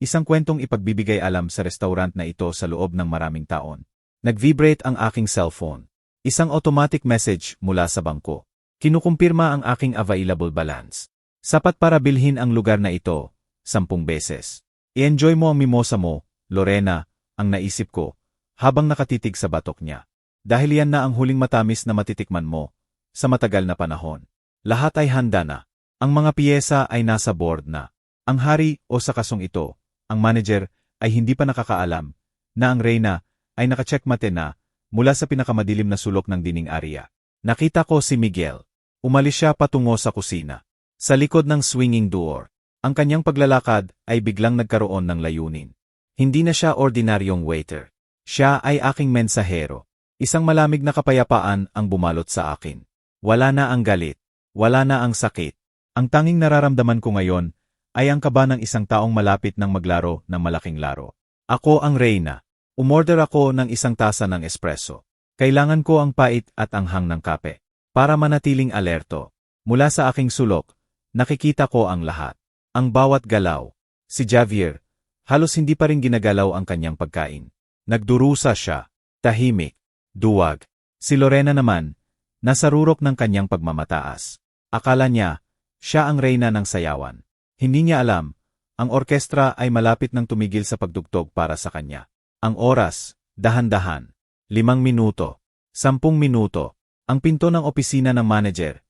Isang kwentong ipagbibigay alam sa restaurant na ito sa loob ng maraming taon. Nag-vibrate ang aking cellphone. Isang automatic message mula sa bangko. Kinukumpirma ang aking available balance. Sapat para bilhin ang lugar na ito, 10 beses. I-enjoy mo ang mimosa mo, Lorena, ang naisip ko, habang nakatitig sa batok niya. Dahil yan na ang huling matamis na matitikman mo, sa matagal na panahon. Lahat ay handa na. Ang mga piyesa ay nasa board na. Ang hari o sa kasong ito, ang manager, ay hindi pa nakakaalam, na ang reyna ay nakacheckmate na, mula sa pinakamadilim na sulok ng dining area. Nakita ko si Miguel. Umalis siya patungo sa kusina. Sa likod ng swinging door, ang kanyang paglalakad ay biglang nagkaroon ng layunin. Hindi na siya ordinaryong waiter. Siya ay aking mensahero. Isang malamig na kapayapaan ang bumalot sa akin. Wala na ang galit. Wala na ang sakit. Ang tanging nararamdaman ko ngayon ay ang kaba ng isang taong malapit ng maglaro ng malaking laro. Ako ang reyna. Umorder ako ng 1 tasa ng espresso. Kailangan ko ang pait at anghang ng kape. Para manatiling alerto. Mula sa aking sulok, nakikita ko ang lahat. Ang bawat galaw. Si Javier, halos hindi pa rin ginagalaw ang kanyang pagkain. Nagdurusa siya. Tahimik. Duwag. Si Lorena naman, nasa rurok ng kanyang pagmamataas. Akala niya, siya ang reyna ng sayawan. Hindi niya alam, ang orkestra ay malapit ng tumigil sa pagdugtog para sa kanya. Ang oras, dahan-dahan. 5 minuto. 10 minuto. Ang pinto ng opisina ng manager,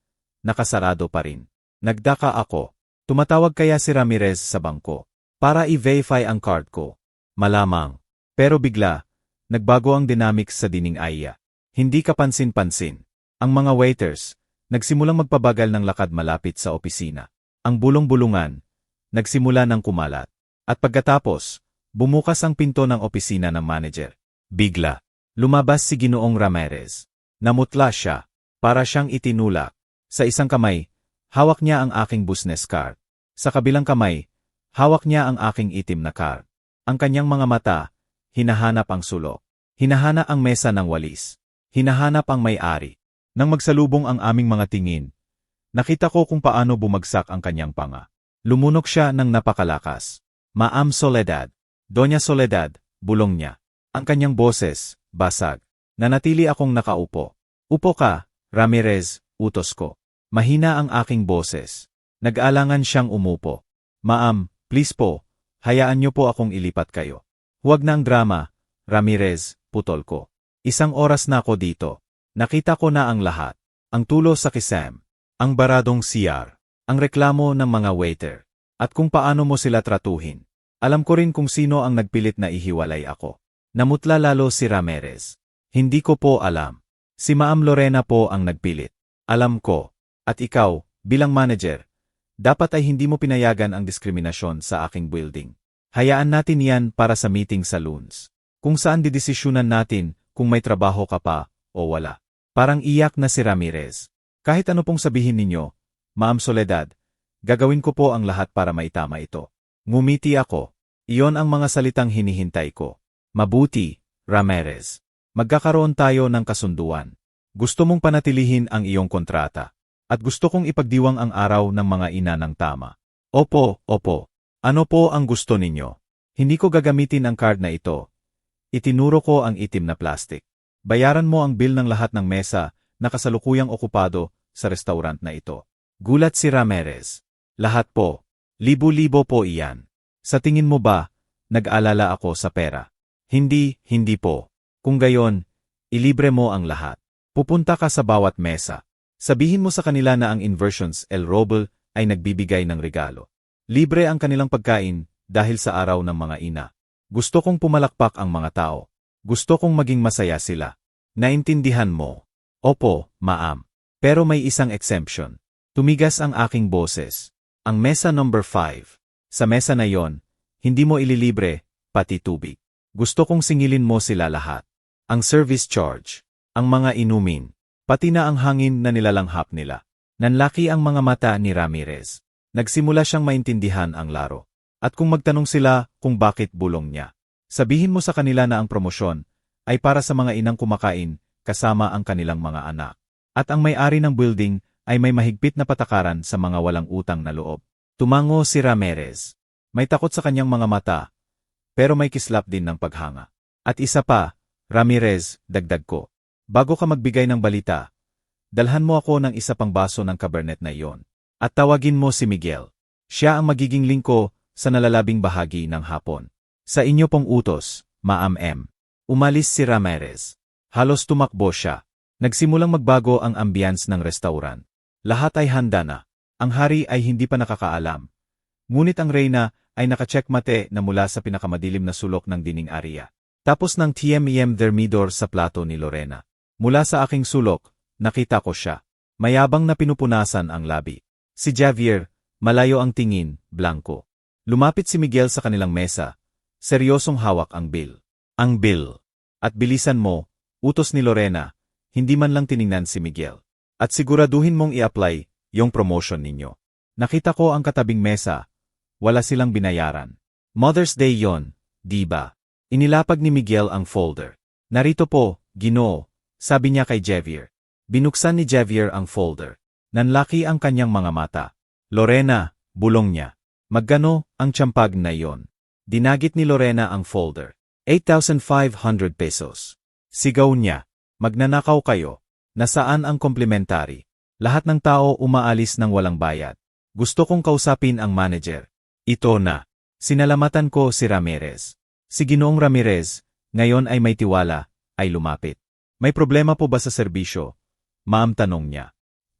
nakasarado pa rin. Nagdaka ako. Tumatawag kaya si Ramirez sa bangko para i-verify ang card ko. Malamang. Pero bigla, nagbago ang dynamics sa dining area. Hindi kapansin-pansin. Ang mga waiters, nagsimulang magpabagal ng lakad malapit sa opisina. Ang bulong-bulungan, nagsimula ng kumalat. At pagkatapos, bumukas ang pinto ng opisina ng manager. Bigla, lumabas si Ginoong Ramirez. Namutla siya, para siyang itinulak. Sa isang kamay, hawak niya ang aking business card. Sa kabilang kamay, hawak niya ang aking itim na card. Ang kanyang mga mata, hinahanap ang sulok. Hinahanap ang mesa ng walis. Hinahanap ang may-ari. Nang magsalubong ang aming mga tingin, nakita ko kung paano bumagsak ang kanyang panga. Lumunok siya ng napakalakas. Ma'am Soledad. Doña Soledad, bulong niya. Ang kanyang boses, basag. Nanatili akong nakaupo. Upo ka, Ramirez, utos ko. Mahina ang aking boses. Nag-alangan siyang umupo. Ma'am, please po, hayaan niyo po akong ilipat kayo. Huwag na ang drama, Ramirez, putol ko. 1 oras na ako dito. Nakita ko na ang lahat. Ang tulo sa kisam. Ang baradong CR. Ang reklamo ng mga waiter. At kung paano mo sila tratuhin. Alam ko rin kung sino ang nagpilit na ihiwalay ako. Namutla lalo si Ramirez. Hindi ko po alam. Si Ma'am Lorena po ang nagpilit. Alam ko. At ikaw, bilang manager, dapat ay hindi mo pinayagan ang diskriminasyon sa aking building. Hayaan natin yan para sa meeting sa Loons. Kung saan didesisyunan natin kung may trabaho ka pa o wala. Parang iyak na si Ramirez. Kahit ano pong sabihin ninyo, Ma'am Soledad, gagawin ko po ang lahat para maitama ito. Ngumiti ako. Iyon ang mga salitang hinihintay ko. Mabuti, Ramirez. Magkakaroon tayo ng kasunduan. Gusto mong panatilihin ang iyong kontrata. At gusto kong ipagdiwang ang araw ng mga ina ng tama. Opo, opo. Ano po ang gusto ninyo? Hindi ko gagamitin ang card na ito. Itinuro ko ang itim na plastic. Bayaran mo ang bill ng lahat ng mesa na kasalukuyang okupado sa restaurant na ito. Gulat si Ramirez. Lahat po. Libo-libo po iyan. Sa tingin mo ba, nag-alala ako sa pera? Hindi po. Kung gayon, ilibre mo ang lahat. Pupunta ka sa bawat mesa. Sabihin mo sa kanila na ang Inversions El Roble ay nagbibigay ng regalo. Libre ang kanilang pagkain dahil sa araw ng mga ina. Gusto kong pumalakpak ang mga tao. Gusto kong maging masaya sila. Naintindihan mo? Opo, ma'am. Pero may isang exemption. Tumigas ang aking boses. Ang mesa number 5. Sa mesa na yon, hindi mo ililibre, pati tubig. Gusto kong singilin mo sila lahat. Ang service charge, ang mga inumin, pati na ang hangin na nilalanghap nila. Nanlaki ang mga mata ni Ramirez. Nagsimula siyang maintindihan ang laro. At kung magtanong sila kung bakit bulong niya, sabihin mo sa kanila na ang promosyon ay para sa mga inang kumakain kasama ang kanilang mga anak. At ang may-ari ng building ay may mahigpit na patakaran sa mga walang utang na loob. Tumango si Ramirez. May takot sa kanyang mga mata, pero may kislap din ng paghanga. At isa pa, Ramirez, dagdag ko. Bago ka magbigay ng balita, dalhan mo ako ng isa pang baso ng Cabernet na iyon. At tawagin mo si Miguel. Siya ang magiging lingko sa nalalabing bahagi ng hapon. Sa inyo pong utos, Ma'am M. Umalis si Ramirez. Halos tumakbo siya. Nagsimulang magbago ang ambience ng restaurant. Lahat ay handa na. Ang hari ay hindi pa nakakaalam. Ngunit ang reyna ay nakacheckmate na mula sa pinakamadilim na sulok ng dining area. Tapos ng TMEM thermidor sa plato ni Lorena. Mula sa aking sulok, nakita ko siya. Mayabang na pinupunasan ang labi. Si Javier, malayo ang tingin, blanco. Lumapit si Miguel sa kanilang mesa. Seryosong hawak ang bill. Ang bill. At bilisan mo, utos ni Lorena, hindi man lang tiningnan si Miguel. At siguraduhin mong i-apply yung promotion ninyo. Nakita ko ang katabing mesa. Wala silang binayaran. Mother's Day yon, di ba? Inilapag ni Miguel ang folder. Narito po, Ginoo, sabi niya kay Javier. Binuksan ni Javier ang folder. Nanlaki ang kanyang mga mata. Lorena, bulong niya. Magkano ang tiyampag na iyon? Dinagit ni Lorena ang folder. 8,500 pesos. Sigaw niya. Magnanakaw kayo. Nasaan ang komplementary? Lahat ng tao umaalis ng walang bayad. Gusto kong kausapin ang manager. Ito na. Sinalamatan ko si Ramirez. Si Ginoong Ramirez, ngayon ay may tiwala, ay lumapit. May problema po ba sa serbisyo? Ma'am, tanong niya.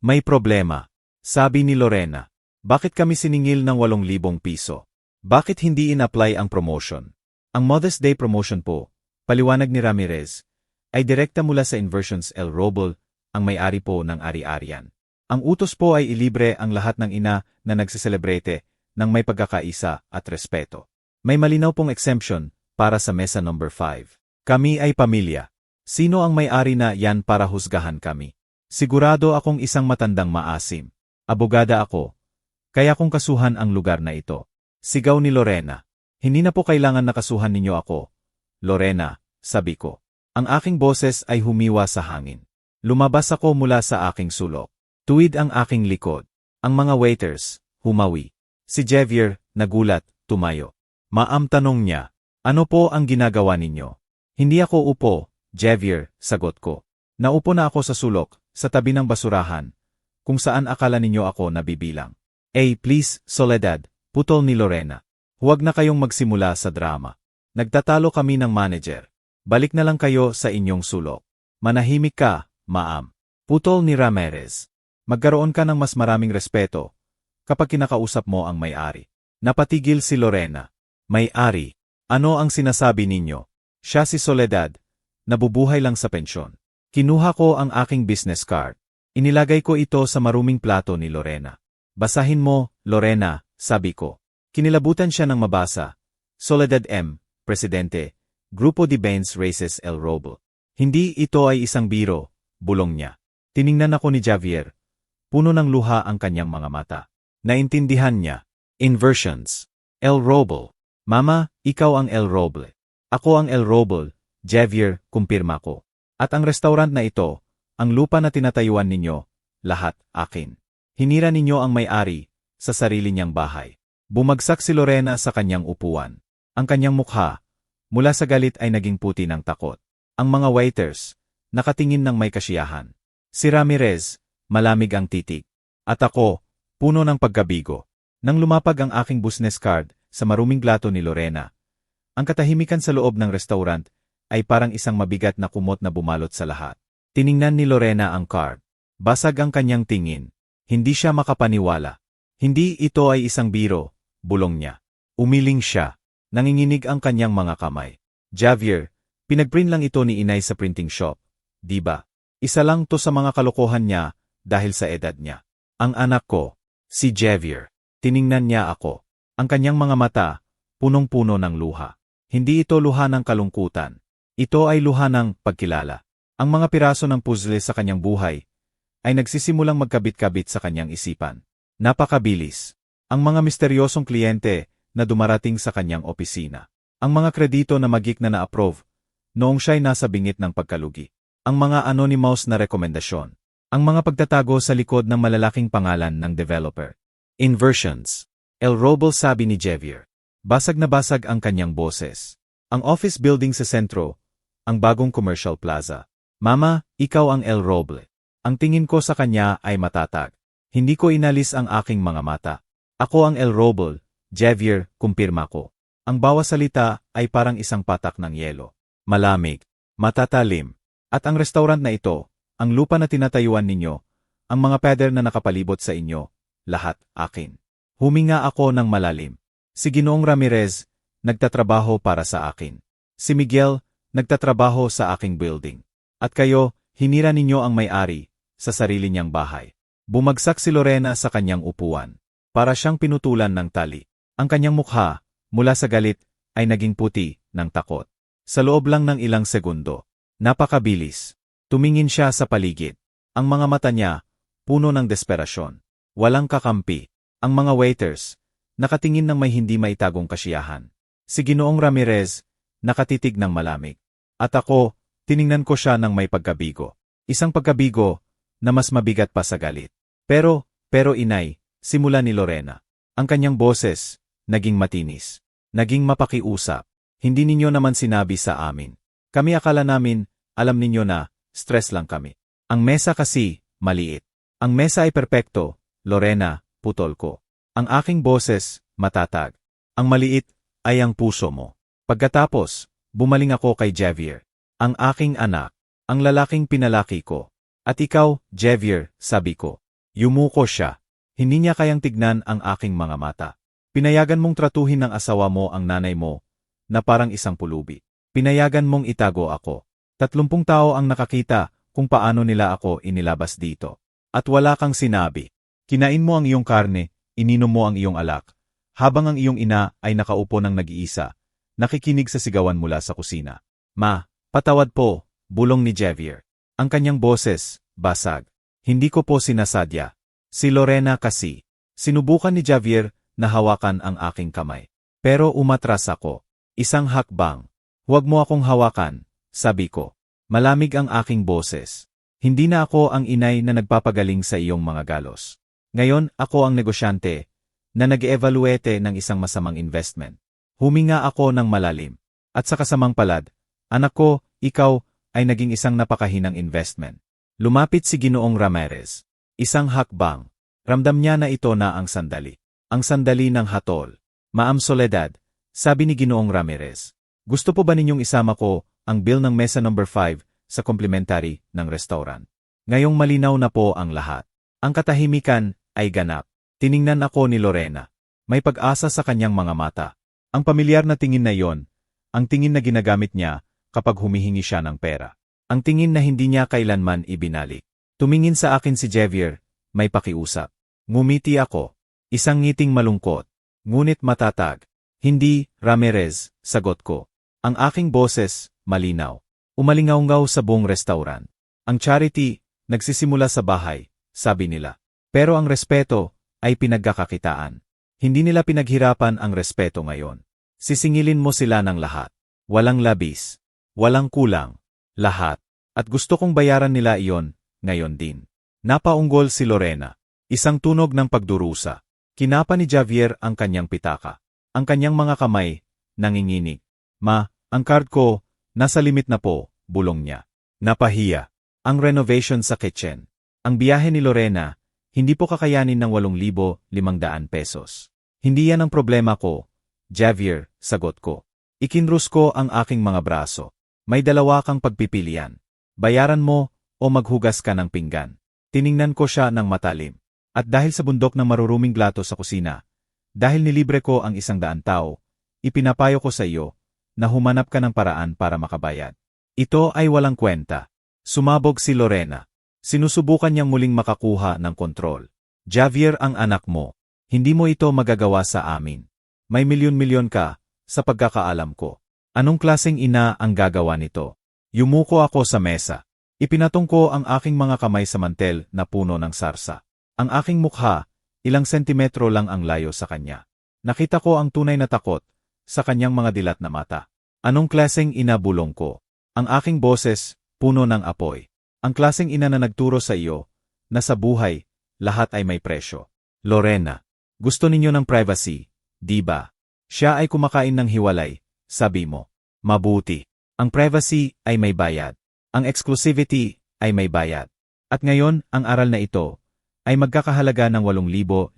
May problema. Sabi ni Lorena. Bakit kami siningil ng 8,000 piso? Bakit hindi in-apply ang promotion? Ang Mother's Day promotion po, paliwanag ni Ramirez, ay direkta mula sa Inversions El Roble, ang may-ari po ng ari-arian. Ang utos po ay ilibre ang lahat ng ina na nagsiselebrete ng may pagkakaisa at respeto. May malinaw pong exemption para sa mesa number 5. Kami ay pamilya. Sino ang may-ari na yan para husgahan kami? Sigurado akong isang matandang maasim. Abogada ako. Kaya kong kasuhan ang lugar na ito. Sigaw ni Lorena. Hindi na po kailangan nakasuhan ninyo ako. Lorena, sabi ko. Ang aking boses ay humiwa sa hangin. Lumabas ako mula sa aking sulok. Tuwid ang aking likod. Ang mga waiters, humawi. Si Javier, nagulat, tumayo. Ma'am, tanong niya. Ano po ang ginagawa ninyo? Hindi ako upo, Javier, sagot ko. Naupo na ako sa sulok, sa tabi ng basurahan, kung saan akala ninyo ako nabibilang. Please, Soledad, putol ni Lorena. Huwag na kayong magsimula sa drama. Nagtatalo kami ng manager. Balik na lang kayo sa inyong sulok. Manahimik ka, ma'am. Putol ni Ramirez. Magkaroon ka ng mas maraming respeto kapag kinakausap mo ang may-ari. Napatigil si Lorena. May-ari, ano ang sinasabi ninyo? Siya si Soledad, nabubuhay lang sa pensyon. Kinuha ko ang aking business card. Inilagay ko ito sa maruming plato ni Lorena. Basahin mo, Lorena, sabi ko. Kinilabutan siya ng mabasa. Soledad M., Presidente, Grupo de Bains Races El Roble. Hindi ito ay isang biro, bulong niya. Tiningnan ako ni Javier. Puno ng luha ang kanyang mga mata. Naintindihan niya. Inversions. El Roble. Mama, ikaw ang El Roble. Ako ang El Roble, Javier, kumpirma ko. At ang restaurant na ito, ang lupa na tinatayuan ninyo, lahat akin. Hinira ninyo ang may-ari sa sarili niyang bahay. Bumagsak si Lorena sa kanyang upuan. Ang kanyang mukha, mula sa galit ay naging puti ng takot. Ang mga waiters, nakatingin ng may kasiyahan. Si Ramirez, malamig ang titig. At ako, puno ng pagkabigo. Nang lumapag ang aking business card sa maruming plato ni Lorena, ang katahimikan sa loob ng restaurant ay parang isang mabigat na kumot na bumalot sa lahat. Tiningnan ni Lorena ang card. Basag ang kanyang tingin. Hindi siya makapaniwala. Hindi ito ay isang biro, bulong niya. Umiling siya. Nanginginig ang kanyang mga kamay. Javier, pinagprint lang ito ni inay sa printing shop. Diba? Isa lang to sa mga kalokohan niya dahil sa edad niya. Ang anak ko, si Javier. Tiningnan niya ako. Ang kanyang mga mata, punong-puno ng luha. Hindi ito luha ng kalungkutan. Ito ay luha ng pagkilala. Ang mga piraso ng puzzle sa kanyang buhay ay nagsisimulang magkabit-kabit sa kanyang isipan. Napakabilis. Ang mga misteryosong kliyente na dumarating sa kanyang opisina. Ang mga kredito na magik na na-approve noong siya'y nasa bingit ng pagkalugi. Ang mga anonymous na rekomendasyon. Ang mga pagtatago sa likod ng malalaking pangalan ng developer. Inversions. El Roble, sabi ni Javier. Basag na basag ang kanyang boses. Ang office building sa sentro, ang bagong commercial plaza. Mama, ikaw ang El Roble. Ang tingin ko sa kanya ay matatag. Hindi ko inalis ang aking mga mata. Ako ang El Roble, Javier, kumpirma ko. Ang bawat salita ay parang isang patak ng yelo. Malamig, matatalim. At ang restaurant na ito, ang lupa na tinatayuan ninyo, ang mga pader na nakapalibot sa inyo, lahat akin. Huminga ako ng malalim. Si Ginoong Ramirez, nagtatrabaho para sa akin. Si Miguel, nagtatrabaho sa aking building. At kayo, hinira ninyo ang may-ari sa sarili niyang bahay. Bumagsak si Lorena sa kanyang upuan. Para siyang pinutulan ng tali. Ang kanyang mukha, mula sa galit, ay naging puti ng takot. Sa loob lang ng ilang segundo. Napakabilis. Tumingin siya sa paligid. Ang mga mata niya, puno ng desperasyon. Walang kakampi. Ang mga waiters, nakatingin ng may hindi maitagong kasiyahan. Si Ginoong Ramirez, nakatitig ng malamig. At ako, tiningnan ko siya ng may pagkabigo. Isang pagkabigo na mas mabigat pa sa galit. Pero inay, simula ni Lorena. Ang kanyang boses, naging matinis. Naging mapakiusap. Hindi ninyo naman sinabi sa amin. Kami akala namin, alam ninyo na, stress lang kami. Ang mesa kasi, maliit. Ang mesa ay perpekto, Lorena, putol ko. Ang aking boses, matatag. Ang maliit, ay ang puso mo. Pagkatapos, bumaling ako kay Javier. Ang aking anak, ang lalaking pinalaki ko. At ikaw, Javier, sabi ko. Yumuko siya. Hindi niya kayang tignan ang aking mga mata. Pinayagan mong tratuhin ng asawa mo ang nanay mo, na parang isang pulubi. Pinayagan mong itago ako. 30 tao ang nakakita kung paano nila ako inilabas dito. At wala kang sinabi. Kinain mo ang iyong karne, ininom mo ang iyong alak, habang ang iyong ina ay nakaupo ng nag-iisa, nakikinig sa sigawan mula sa kusina. Ma, patawad po, bulong ni Javier. Ang kanyang boses, basag. Hindi ko po sinasadya. Si Lorena kasi. Sinubukan ni Javier na hawakan ang aking kamay. Pero umatras ako. Isang hakbang. Huwag mo akong hawakan, sabi ko. Malamig ang aking boses. Hindi na ako ang inay na nagpapagaling sa iyong mga galos. Ngayon, ako ang negosyante na nag-evaluate ng isang masamang investment. Huminga ako ng malalim. At sa kasamang palad, anak ko, ikaw, ay naging isang napakahinang investment. Lumapit si Ginoong Ramirez. Isang hakbang. Ramdam niya na ito na ang sandali. Ang sandali ng hatol. Ma'am Soledad, sabi ni Ginoong Ramirez. Gusto po ba ninyong isama ko ang bill ng mesa number 5 sa complimentary ng restaurant? Ngayong malinaw na po ang lahat. Ang katahimikan ay ganap. Tiningnan ako ni Lorena. May pag-asa sa kanyang mga mata. Ang pamilyar na tingin na yon, ang tingin na ginagamit niya kapag humihingi siya ng pera. Ang tingin na hindi niya kailanman ibinalik. Tumingin sa akin si Javier, may pakiusap. Ngumiti ako. Isang ngiting malungkot. Ngunit matatag. Hindi, Ramirez, sagot ko. Ang aking boses, malinaw. Umalingaw-ngaw sa buong restaurant. Ang charity, nagsisimula sa bahay, sabi nila. Pero ang respeto, ay pinagkakakitaan. Hindi nila pinaghirapan ang respeto ngayon. Sisingilin mo sila ng lahat. Walang labis. Walang kulang. Lahat. At gusto kong bayaran nila iyon, ngayon din. Napaunggol si Lorena. Isang tunog ng pagdurusa. Kinapa ni Javier ang kanyang pitaka. Ang kanyang mga kamay, nanginginig. Ma, ang card ko, nasa limit na po, bulong niya. Napahiya. Ang renovation sa kitchen. Ang biyahe ni Lorena, hindi po kakayanin ng 8,500 pesos. Hindi yan ang problema ko, Javier, sagot ko. Ikinrus ko ang aking mga braso. May dalawa kang pagpipilian. Bayaran mo o maghugas ka ng pinggan. Tiningnan ko siya ng matalim. At dahil sa bundok ng maruruming plato sa kusina, dahil nilibre ko ang 100 tao, ipinapayo ko sa iyo na humanap ka ng paraan para makabayad. Ito ay walang kwenta. Sumabog si Lorena. Sinusubukan niyang muling makakuha ng kontrol. Javier, ang anak mo. Hindi mo ito magagawa sa amin. May milyon-milyon ka, sa pagkakaalam ko. Anong klaseng ina ang gagawa nito? Yumuko ako sa mesa. Ipinatong ko ang aking mga kamay sa mantel na puno ng sarsa. Ang aking mukha, ilang sentimetro lang ang layo sa kanya. Nakita ko ang tunay na takot sa kanyang mga dilat na mata. Anong klaseng ina, bulong ko? Ang aking boses, puno ng apoy. Ang klaseng ina na nagturo sa iyo, na sa buhay, lahat ay may presyo. Lorena, gusto ninyo ng privacy, di ba? Siya ay kumakain ng hiwalay, sabi mo. Mabuti. Ang privacy ay may bayad. Ang exclusivity ay may bayad. At ngayon, ang aral na ito ay magkakahalaga ng 8,500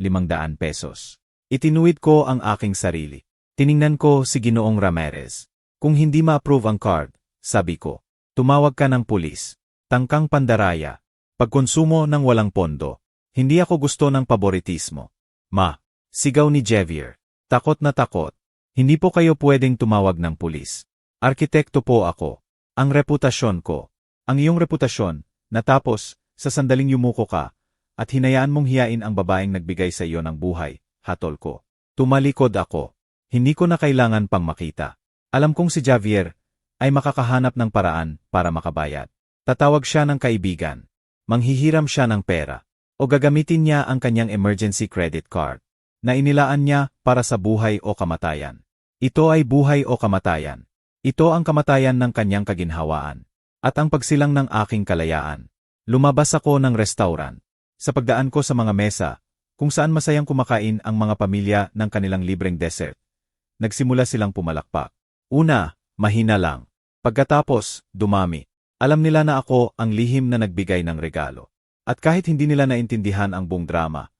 pesos. Itinuwid ko ang aking sarili. Tiningnan ko si Ginoong Ramirez. Kung hindi ma-approve ang card, sabi ko, tumawag ka ng pulis. Tangkang pandaraya. Pagkonsumo ng walang pondo. Hindi ako gusto ng paboritismo. Ma, sigaw ni Javier. Takot na takot. Hindi po kayo pwedeng tumawag ng pulis. Arkitekto po ako. Ang reputasyon ko. Ang iyong reputasyon, natapos, sa sandaling yumuko ka, at hinayaan mong hiyain ang babaeng nagbigay sa iyo ng buhay, hatol ko. Tumalikod ako. Hindi ko na kailangan pang makita. Alam kong si Javier ay makakahanap ng paraan para makabayad. Tatawag siya ng kaibigan. Manghihiram siya ng pera. O gagamitin niya ang kanyang emergency credit card na inilaan niya para sa buhay o kamatayan. Ito ay buhay o kamatayan. Ito ang kamatayan ng kanyang kaginhawaan. At ang pagsilang ng aking kalayaan. Lumabas ako ng restaurant. Sa pagdaan ko sa mga mesa, kung saan masayang kumakain ang mga pamilya ng kanilang libreng dessert, nagsimula silang pumalakpak. Una, mahina lang. Pagkatapos, dumami. Alam nila na ako ang lihim na nagbigay ng regalo. At kahit hindi nila naintindihan ang buong drama,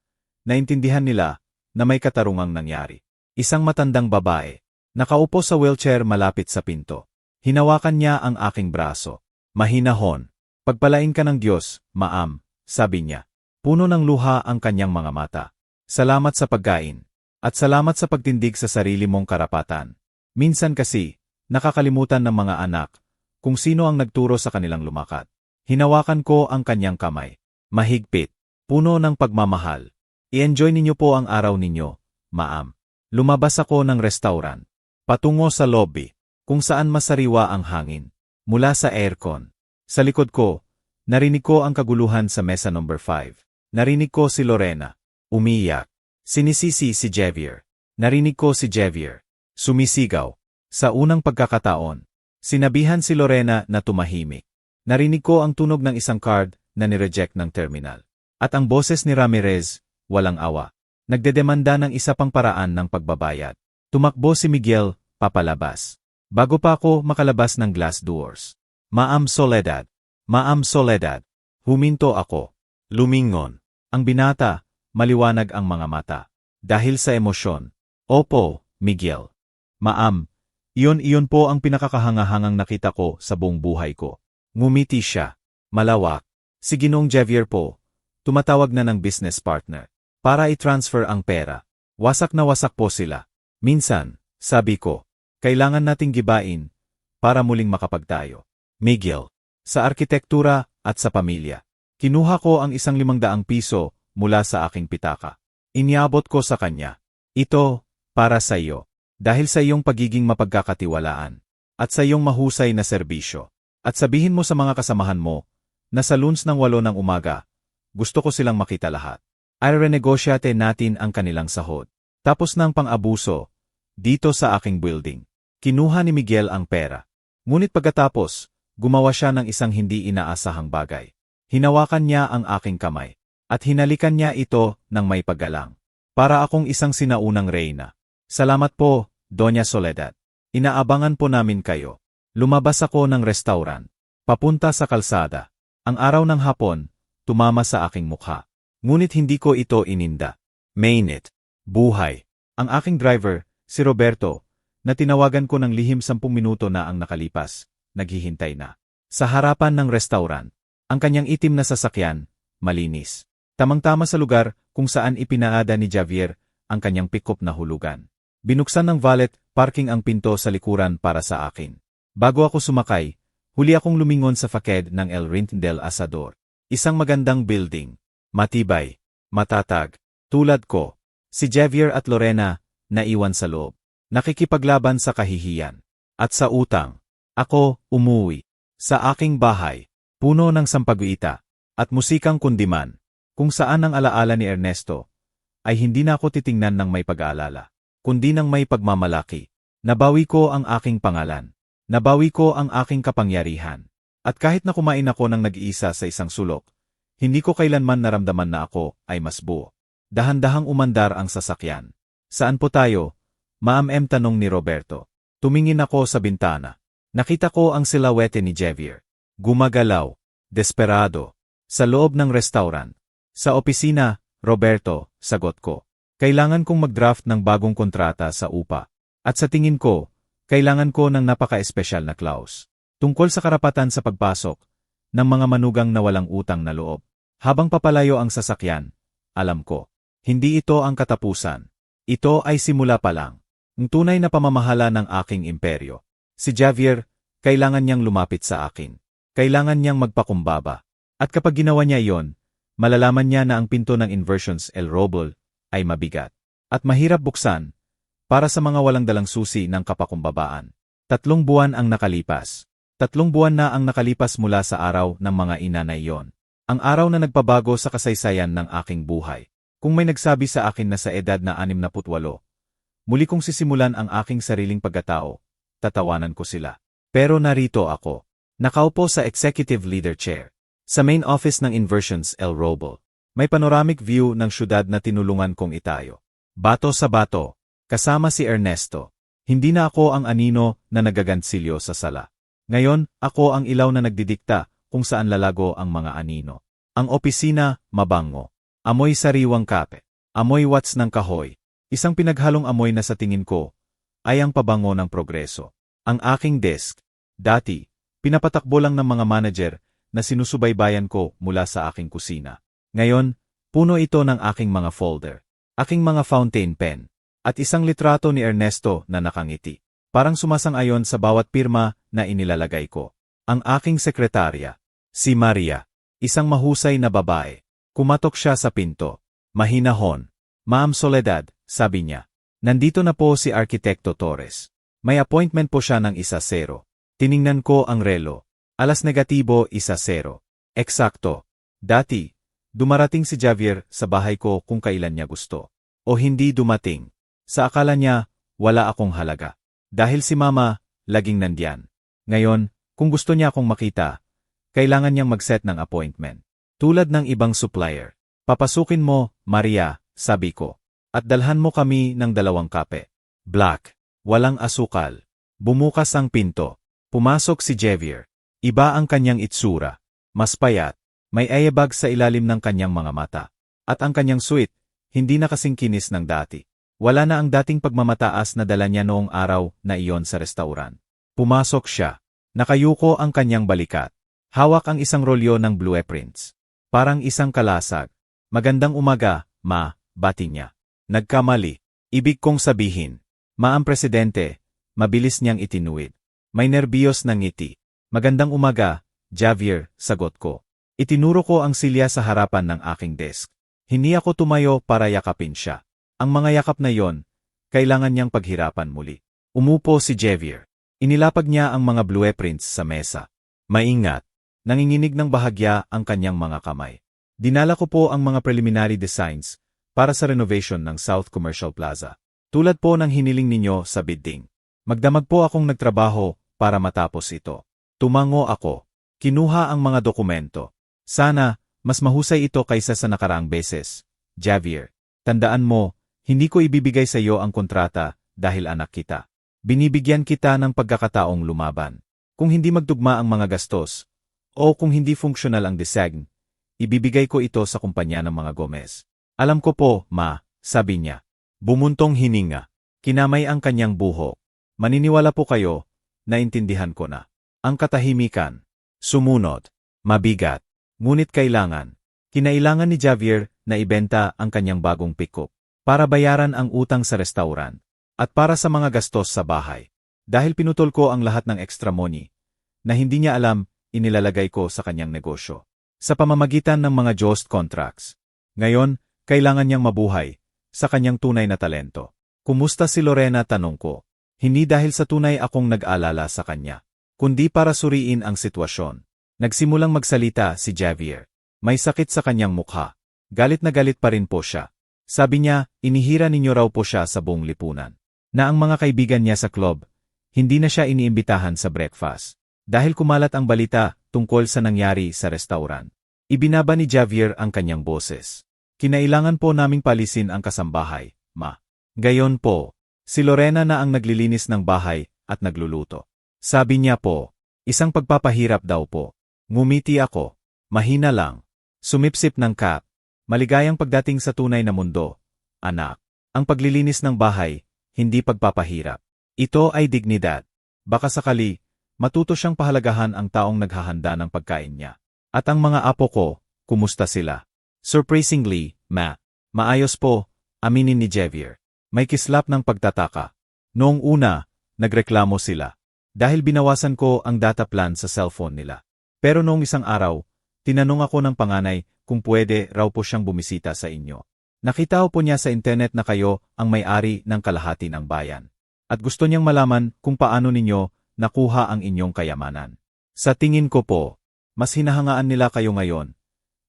naintindihan nila na may katarungang nangyari. Isang matandang babae, nakaupo sa wheelchair malapit sa pinto. Hinawakan niya ang aking braso. Mahinahon. Pagpalain ka ng Diyos, Maam, sabi niya. Puno ng luha ang kanyang mga mata. Salamat sa pagkain. At salamat sa pagtindig sa sarili mong karapatan. Minsan kasi, nakakalimutan ng mga anak kung sino ang nagturo sa kanilang lumakad. Hinawakan ko ang kanyang kamay. Mahigpit. Puno ng pagmamahal. I-enjoy ninyo po ang araw ninyo, Maam. Lumabas ako ng restaurant. Patungo sa lobby, kung saan masariwa ang hangin. Mula sa aircon. Sa likod ko, narinig ko ang kaguluhan sa mesa number 5. Narinig ko si Lorena. Umiyak. Sinisisi si Javier. Narinig ko si Javier. Sumisigaw. Sa unang pagkakataon, sinabihan si Lorena na tumahimik. Narinig ko ang tunog ng isang card na nireject ng terminal. At ang boses ni Ramirez, walang awa. Nagdedemanda ng isa pang paraan ng pagbabayad. Tumakbo si Miguel, papalabas. Bago pa ako makalabas ng glass doors. Maam Soledad. Maam Soledad. Huminto ako. Lumingon. Ang binata, maliwanag ang mga mata. Dahil sa emosyon. Opo, Miguel. Maam, iyon po ang pinakakahangahangang nakita ko sa buong buhay ko. Ngumiti siya. Malawak. Si Ginoong Javier po, tumatawag na ng business partner para i-transfer ang pera. Wasak na wasak po sila. Minsan, sabi ko, kailangan nating gibain para muling makapagtayo. Miguel, sa arkitektura at sa pamilya. Kinuha ko ang 1,500 piso mula sa aking pitaka. Iniabot ko sa kanya. Ito, para sa iyo. Dahil sa iyong pagiging mapagkakatiwalaan. At sa iyong mahusay na serbisyo. At sabihin mo sa mga kasamahan mo, na sa lunes ng 8 ng umaga, gusto ko silang makita lahat. Ay renegosyate natin ang kanilang sahod. Tapos ng pang-abuso, dito sa aking building. Kinuha ni Miguel ang pera. Ngunit pagkatapos, gumawa siya ng isang hindi inaasahang bagay. Hinawakan niya ang aking kamay, at hinalikan niya ito ng may paggalang. Para akong isang sinaunang reyna. Salamat po, Doña Soledad. Inaabangan po namin kayo. Lumabas ako ng restaurant. Papunta sa kalsada. Ang araw ng hapon, tumama sa aking mukha. Ngunit hindi ko ito ininda. Mainit. Buhay. Ang aking driver, si Roberto, na tinawagan ko ng lihim 10 minuto na ang nakalipas, naghihintay na. Sa harapan ng restaurant, ang kanyang itim na sasakyan, malinis. Tamang-tama sa lugar kung saan ipinaada ni Javier ang kanyang pick-up na hulugan. Binuksan ng valet parking ang pinto sa likuran para sa akin. Bago ako sumakay, huli akong lumingon sa faked ng El Rint del Asador. Isang magandang building. Matibay. Matatag. Tulad ko. Si Javier at Lorena, naiwan sa loob. Nakikipaglaban sa kahihiyan. At sa utang. Ako, umuwi. Sa aking bahay. Puno ng sampaguita. At musikang kundiman. Kung saan ang alaala ni Ernesto, ay hindi na ako titingnan ng may pag-aalala, kundi ng may pagmamalaki. Nabawi ko ang aking pangalan. Nabawi ko ang aking kapangyarihan. At kahit na kumain ako ng nag-iisa sa isang sulok, hindi ko kailanman naramdaman na ako ay mas buo. Dahan-dahang umandar ang sasakyan. Saan po tayo? Maam tanong ni Roberto. Tumingin ako sa bintana. Nakita ko ang silhouette ni Javier. Gumagalaw. Desperado. Sa loob ng restaurant. Sa opisina, Roberto, sagot ko. Kailangan kong mag-draft ng bagong kontrata sa upa. At sa tingin ko, kailangan ko ng napaka-espesyal na clause. Tungkol sa karapatan sa pagpasok ng mga manugang na walang utang na loob. Habang papalayo ang sasakyan, alam ko, hindi ito ang katapusan. Ito ay simula pa lang. Ang tunay na pamamahala ng aking imperyo. Si Javier, kailangan niyang lumapit sa akin. Kailangan niyang magpakumbaba. At kapag ginawa niya iyon, malalaman niya na ang pinto ng Inversions El Roble ay mabigat at mahirap buksan para sa mga walang dalang susi ng kapakumbabaan. 3 buwan ang nakalipas. 3 buwan na ang nakalipas mula sa araw ng mga ina na iyon. Ang araw na nagpabago sa kasaysayan ng aking buhay. Kung may nagsabi sa akin na sa edad na 68, muli kong sisimulan ang aking sariling pagkatao, tatawanan ko sila. Pero narito ako. Nakaupo sa Executive Leader Chair. Sa main office ng Inversions El Roble, may panoramic view ng syudad na tinulungan kong itayo. Bato sa bato, kasama si Ernesto. Hindi na ako ang anino na nagagansilyo sa sala. Ngayon, ako ang ilaw na nagdidikta kung saan lalago ang mga anino. Ang opisina, mabango. Amoy sariwang kape. Amoy watts ng kahoy. Isang pinaghalong amoy na sa tingin ko ay ang pabango ng progreso. Ang aking desk, dati, pinapatakbo lang ng mga manager na sinusubaybayan ko mula sa aking kusina. Ngayon, puno ito ng aking mga folder, aking mga fountain pen, at isang litrato ni Ernesto na nakangiti. Parang sumasang-ayon sa bawat pirma na inilalagay ko. Ang aking sekretarya, si Maria, isang mahusay na babae. Kumatok siya sa pinto. Mahinahon. Ma'am Soledad, sabi niya. Nandito na po si Arkitekto Torres. May appointment po siya ng 1-0. Tiningnan ko ang relo. Alas negatibo 1-0. Eksakto. Dati, dumarating si Javier sa bahay ko kung kailan niya gusto. O hindi dumating. Sa akala niya, wala akong halaga. Dahil si Mama, laging nandiyan. Ngayon, kung gusto niya akong makita, kailangan niyang mag-set ng appointment. Tulad ng ibang supplier. Papasukin mo, Maria, sabi ko. At dalhan mo kami ng 2 kape. Black. Walang asukal. Bumukas ang pinto. Pumasok si Javier. Iba ang kanyang itsura. Mas payat. May ayebag sa ilalim ng kanyang mga mata. At ang kanyang suit, hindi na kasing kinis ng dati. Wala na ang dating pagmamataas na dala niya noong araw na iyon sa restaurant. Pumasok siya. Nakayuko ang kanyang balikat. Hawak ang isang rolyo ng blueprints. Parang isang kalasag. Magandang umaga, ma, bati niya. Nagkamali. Ibig kong sabihin. Maang presidente, mabilis niyang itinuwid. May nerbiyos na ngiti. Magandang umaga, Javier, sagot ko. Itinuro ko ang silya sa harapan ng aking desk. Hindi ako tumayo para yakapin siya. Ang mga yakap na yon, kailangan niyang paghirapan muli. Umupo si Javier. Inilapag niya ang mga blueprints sa mesa. Maingat. Nanginginig ng bahagya ang kanyang mga kamay. Dinala ko po ang mga preliminary designs para sa renovation ng South Commercial Plaza. Tulad po ng hiniling ninyo sa bidding. Magdamag po akong nagtrabaho para matapos ito. Tumango ako. Kinuha ang mga dokumento. Sana, mas mahusay ito kaysa sa nakaraang beses. Javier, tandaan mo, hindi ko ibibigay sa iyo ang kontrata dahil anak kita. Binibigyan kita ng pagkakataong lumaban. Kung hindi magtugma ang mga gastos, o kung hindi functional ang design, ibibigay ko ito sa kumpanya ng mga Gomez. Alam ko po, ma, sabi niya. Bumuntong hininga. Kinamay ang kanyang buhok. Maniniwala po kayo, naintindihan ko na. Ang katahimikan. Sumunod. Mabigat. Ngunit kailangan. Kinailangan ni Javier na ibenta ang kanyang bagong pickup para bayaran ang utang sa restaurant at para sa mga gastos sa bahay. Dahil pinutol ko ang lahat ng extra money na hindi niya alam, inilalagay ko sa kanyang negosyo. Sa pamamagitan ng mga Jost contracts. Ngayon, kailangan niyang mabuhay sa kanyang tunay na talento. Kumusta si Lorena, tanong ko. Hindi dahil sa tunay akong nag-alala sa kanya, kundi para suriin ang sitwasyon. Nagsimulang magsalita si Javier. May sakit sa kanyang mukha. Galit na galit pa rin po siya. Sabi niya, inihira ninyo raw po siya sa buong lipunan. Na ang mga kaibigan niya sa club, hindi na siya iniimbitahan sa breakfast. Dahil kumalat ang balita tungkol sa nangyari sa restaurant. Ibinaba ni Javier ang kanyang boses. Kinailangan po naming palisin ang kasambahay, ma. Gayon po, si Lorena na ang naglilinis ng bahay at nagluluto. Sabi niya po, isang pagpapahirap daw po. Ngumiti ako, mahina lang. Sumipsip ng cap. Maligayang pagdating sa tunay na mundo, anak. Ang paglilinis ng bahay, hindi pagpapahirap. Ito ay dignidad. Baka sakali, matuto siyang pahalagahan ang taong naghahanda ng pagkain niya. At ang mga apo ko, kumusta sila? Surprisingly, ma. Maayos po, aminin ni Javier. May kislap ng pagtataka. Noong una, nagreklamo sila. Dahil binawasan ko ang data plan sa cellphone nila. Pero noong isang araw, tinanong ako ng panganay kung pwede raw po siyang bumisita sa inyo. Nakita po niya sa internet na kayo ang may-ari ng kalahati ng bayan. At gusto niyang malaman kung paano ninyo nakuha ang inyong kayamanan. Sa tingin ko po, mas hinahangaan nila kayo ngayon.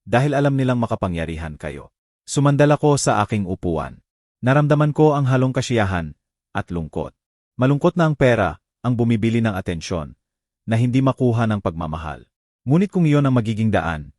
Dahil alam nilang makapangyarihan kayo. Sumandal ako sa aking upuan. Naramdaman ko ang halong kasiyahan at lungkot. Malungkot na ang pera, ang bumibili ng atensyon, na hindi makuha ng pagmamahal. Ngunit kung iyon ang magiging daan,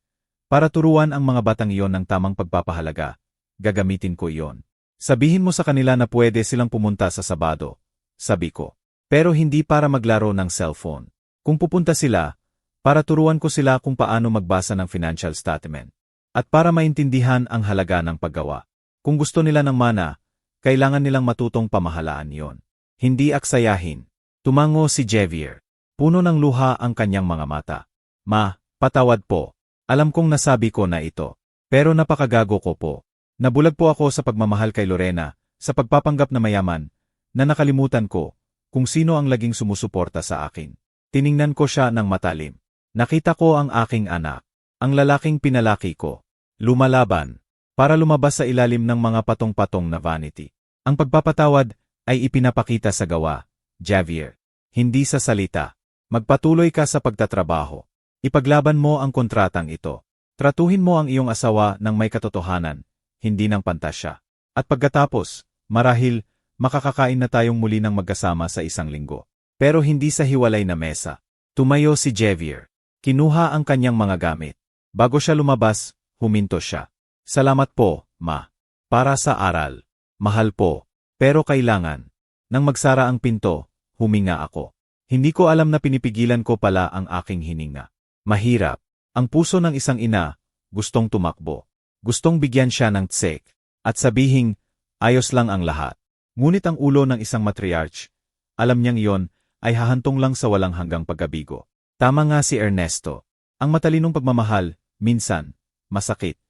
para turuan ang mga batang iyon ng tamang pagpapahalaga, gagamitin ko iyon. Sabihin mo sa kanila na pwede silang pumunta sa Sabado, sabi ko. Pero hindi para maglaro ng cellphone. Kung pupunta sila, para turuan ko sila kung paano magbasa ng financial statement. At para maintindihan ang halaga ng paggawa. Kung gusto nila ng mana, kailangan nilang matutong pamahalaan yon. Hindi aksayahin. Tumango si Javier. Puno ng luha ang kanyang mga mata. Ma, patawad po. Alam kong nasabi ko na ito. Pero napakagago ko po. Nabulag po ako sa pagmamahal kay Lorena, sa pagpapanggap na mayaman, na nakalimutan ko kung sino ang laging sumusuporta sa akin. Tiningnan ko siya ng matalim. Nakita ko ang aking anak, ang lalaking pinalaki ko. Lumalaban. Para lumabas sa ilalim ng mga patong-patong na vanity. Ang pagpapatawad ay ipinapakita sa gawa, Javier. Hindi sa salita. Magpatuloy ka sa pagtatrabaho. Ipaglaban mo ang kontratang ito. Tratuhin mo ang iyong asawa ng may katotohanan, hindi ng pantasya. At pagkatapos, marahil, makakakain na tayong muli ng magkasama sa isang linggo. Pero hindi sa hiwalay na mesa. Tumayo si Javier. Kinuha ang kanyang mga gamit. Bago siya lumabas, huminto siya. Salamat po, ma. Para sa aral. Mahal po. Pero kailangan. Nang magsara ang pinto, huminga ako. Hindi ko alam na pinipigilan ko pala ang aking hininga. Mahirap. Ang puso ng isang ina, gustong tumakbo. Gustong bigyan siya ng tsek. At sabihing, ayos lang ang lahat. Ngunit ang ulo ng isang matriarch, alam niyang iyon, ay hahantong lang sa walang hanggang pagkabigo. Tama nga si Ernesto. Ang matalinong pagmamahal, minsan, masakit.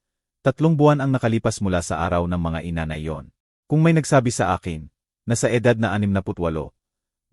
3 buwan ang nakalipas mula sa araw ng mga ina na iyon. Kung may nagsabi sa akin, na sa edad na 68,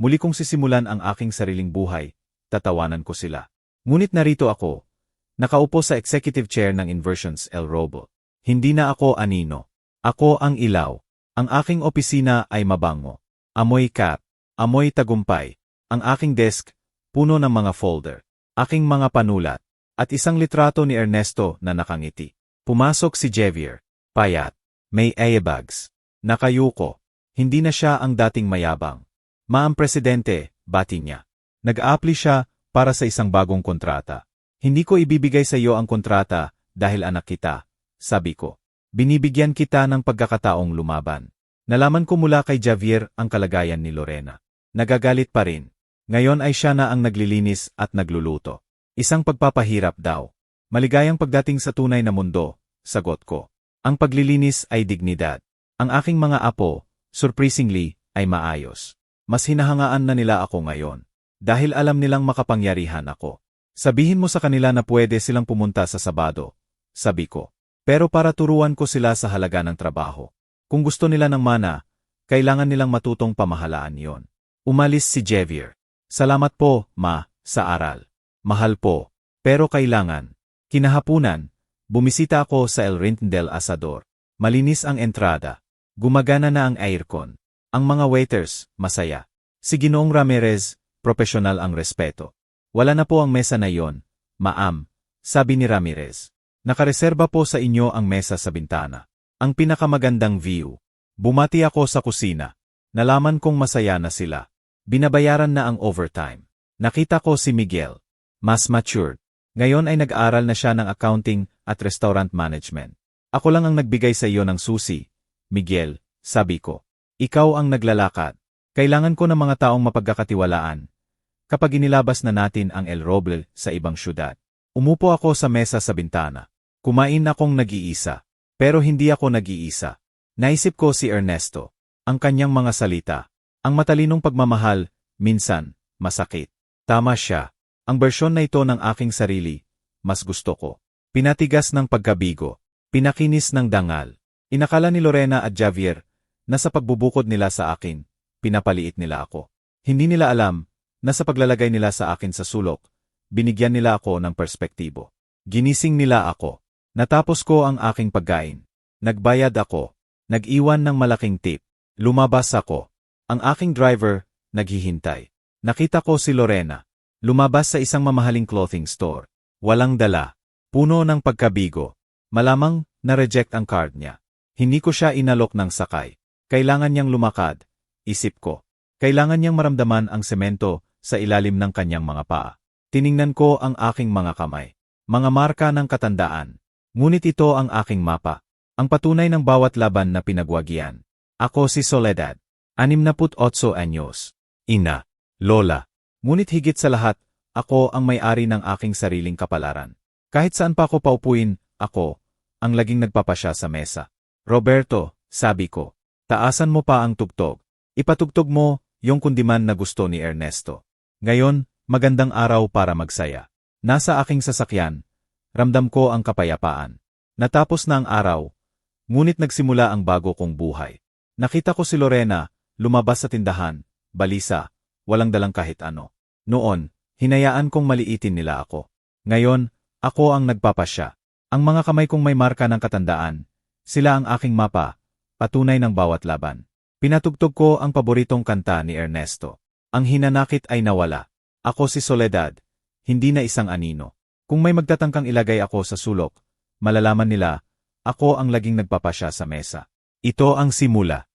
muli kong sisimulan ang aking sariling buhay, tatawanan ko sila. Ngunit narito ako, nakaupo sa executive chair ng Inversions El Robo. Hindi na ako anino. Ako ang ilaw. Ang aking opisina ay mabango. Amoy cap. Amoy tagumpay. Ang aking desk, puno ng mga folder. Aking mga panulat. At isang litrato ni Ernesto na nakangiti. Pumasok si Javier. Payat. May eyebags. Nakayuko. Hindi na siya ang dating mayabang. Maang presidente, bati niya. Nag-a-apply siya para sa isang bagong kontrata. Hindi ko ibibigay sa iyo ang kontrata dahil anak kita, sabi ko. Binibigyan kita ng pagkakataong lumaban. Nalaman ko mula kay Javier ang kalagayan ni Lorena. Nagagalit pa rin. Ngayon ay siya na ang naglilinis at nagluluto. Isang pagpapahirap daw. Maligayang pagdating sa tunay na mundo, sagot ko. Ang paglilinis ay dignidad. Ang aking mga apo, surprisingly, ay maayos. Mas hinahangaan na nila ako ngayon. Dahil alam nilang makapangyarihan ako. Sabihin mo sa kanila na pwede silang pumunta sa Sabado, sabi ko. Pero para turuan ko sila sa halaga ng trabaho. Kung gusto nila ng mana, kailangan nilang matutong pamahalaan yon. Umalis si Javier. Salamat po, ma, sa aral. Mahal po. Pero kailangan. Kinahapunan, bumisita ako sa El Rincón del Asador. Malinis ang entrada. Gumagana na ang aircon. Ang mga waiters, masaya. Si Ginoong Ramirez, propesyonal ang respeto. Wala na po ang mesa na iyon, ma'am, sabi ni Ramirez. Nakareserba po sa inyo ang mesa sa bintana. Ang pinakamagandang view. Bumati ako sa kusina. Nalaman kong masaya na sila. Binabayaran na ang overtime. Nakita ko si Miguel. Mas matured. Ngayon ay nag-aaral na siya ng accounting at restaurant management. Ako lang ang nagbigay sa iyo ng susi. Miguel, sabi ko. Ikaw ang naglalakad. Kailangan ko ng mga taong mapagkakatiwalaan. Kapag inilabas na natin ang El Roble sa ibang syudad. Umupo ako sa mesa sa bintana. Kumain akong nag-iisa. Pero hindi ako nag-iisa. Naisip ko si Ernesto. Ang kanyang mga salita. Ang matalinong pagmamahal, minsan, masakit. Tama siya. Ang bersyon na ito ng aking sarili, mas gusto ko. Pinatigas ng pagkabigo. Pinakinis ng dangal. Inakala ni Lorena at Javier na sa pagbubukod nila sa akin, pinapaliit nila ako. Hindi nila alam na sa paglalagay nila sa akin sa sulok, binigyan nila ako ng perspektibo. Ginising nila ako. Natapos ko ang aking pagkain. Nagbayad ako. Nag-iwan ng malaking tip. Lumabas ako. Ang aking driver, naghihintay. Nakita ko si Lorena. Lumabas sa isang mamahaling clothing store. Walang dala. Puno ng pagkabigo. Malamang na-reject ang card niya. Hindi ko siya inalok ng sakay. Kailangan niyang lumakad. Isip ko. Kailangan niyang maramdaman ang semento sa ilalim ng kanyang mga paa. Tiningnan ko ang aking mga kamay. Mga marka ng katandaan. Ngunit ito ang aking mapa. Ang patunay ng bawat laban na pinagwagian. Ako si Soledad. 68 anyos. Ina. Lola. Ngunit higit sa lahat, ako ang may-ari ng aking sariling kapalaran. Kahit saan pa ako paupuin, ako, ang laging nagpapasya sa mesa. Roberto, sabi ko, taasan mo pa ang tugtog. Ipatugtog mo yung kundiman na gusto ni Ernesto. Ngayon, magandang araw para magsaya. Nasa aking sasakyan, ramdam ko ang kapayapaan. Natapos na ang araw, ngunit nagsimula ang bago kong buhay. Nakita ko si Lorena, lumabas sa tindahan, balisa, walang dalang kahit ano. Noon, hinayaan kong maliitin nila ako. Ngayon, ako ang nagpapasya. Ang mga kamay kong may marka ng katandaan, sila ang aking mapa, patunay ng bawat laban. Pinatugtog ko ang paboritong kanta ni Ernesto. Ang hinanakit ay nawala. Ako si Soledad, hindi na isang anino. Kung may magtatangkang ilagay ako sa sulok, malalaman nila, ako ang laging nagpapasya sa mesa. Ito ang simula.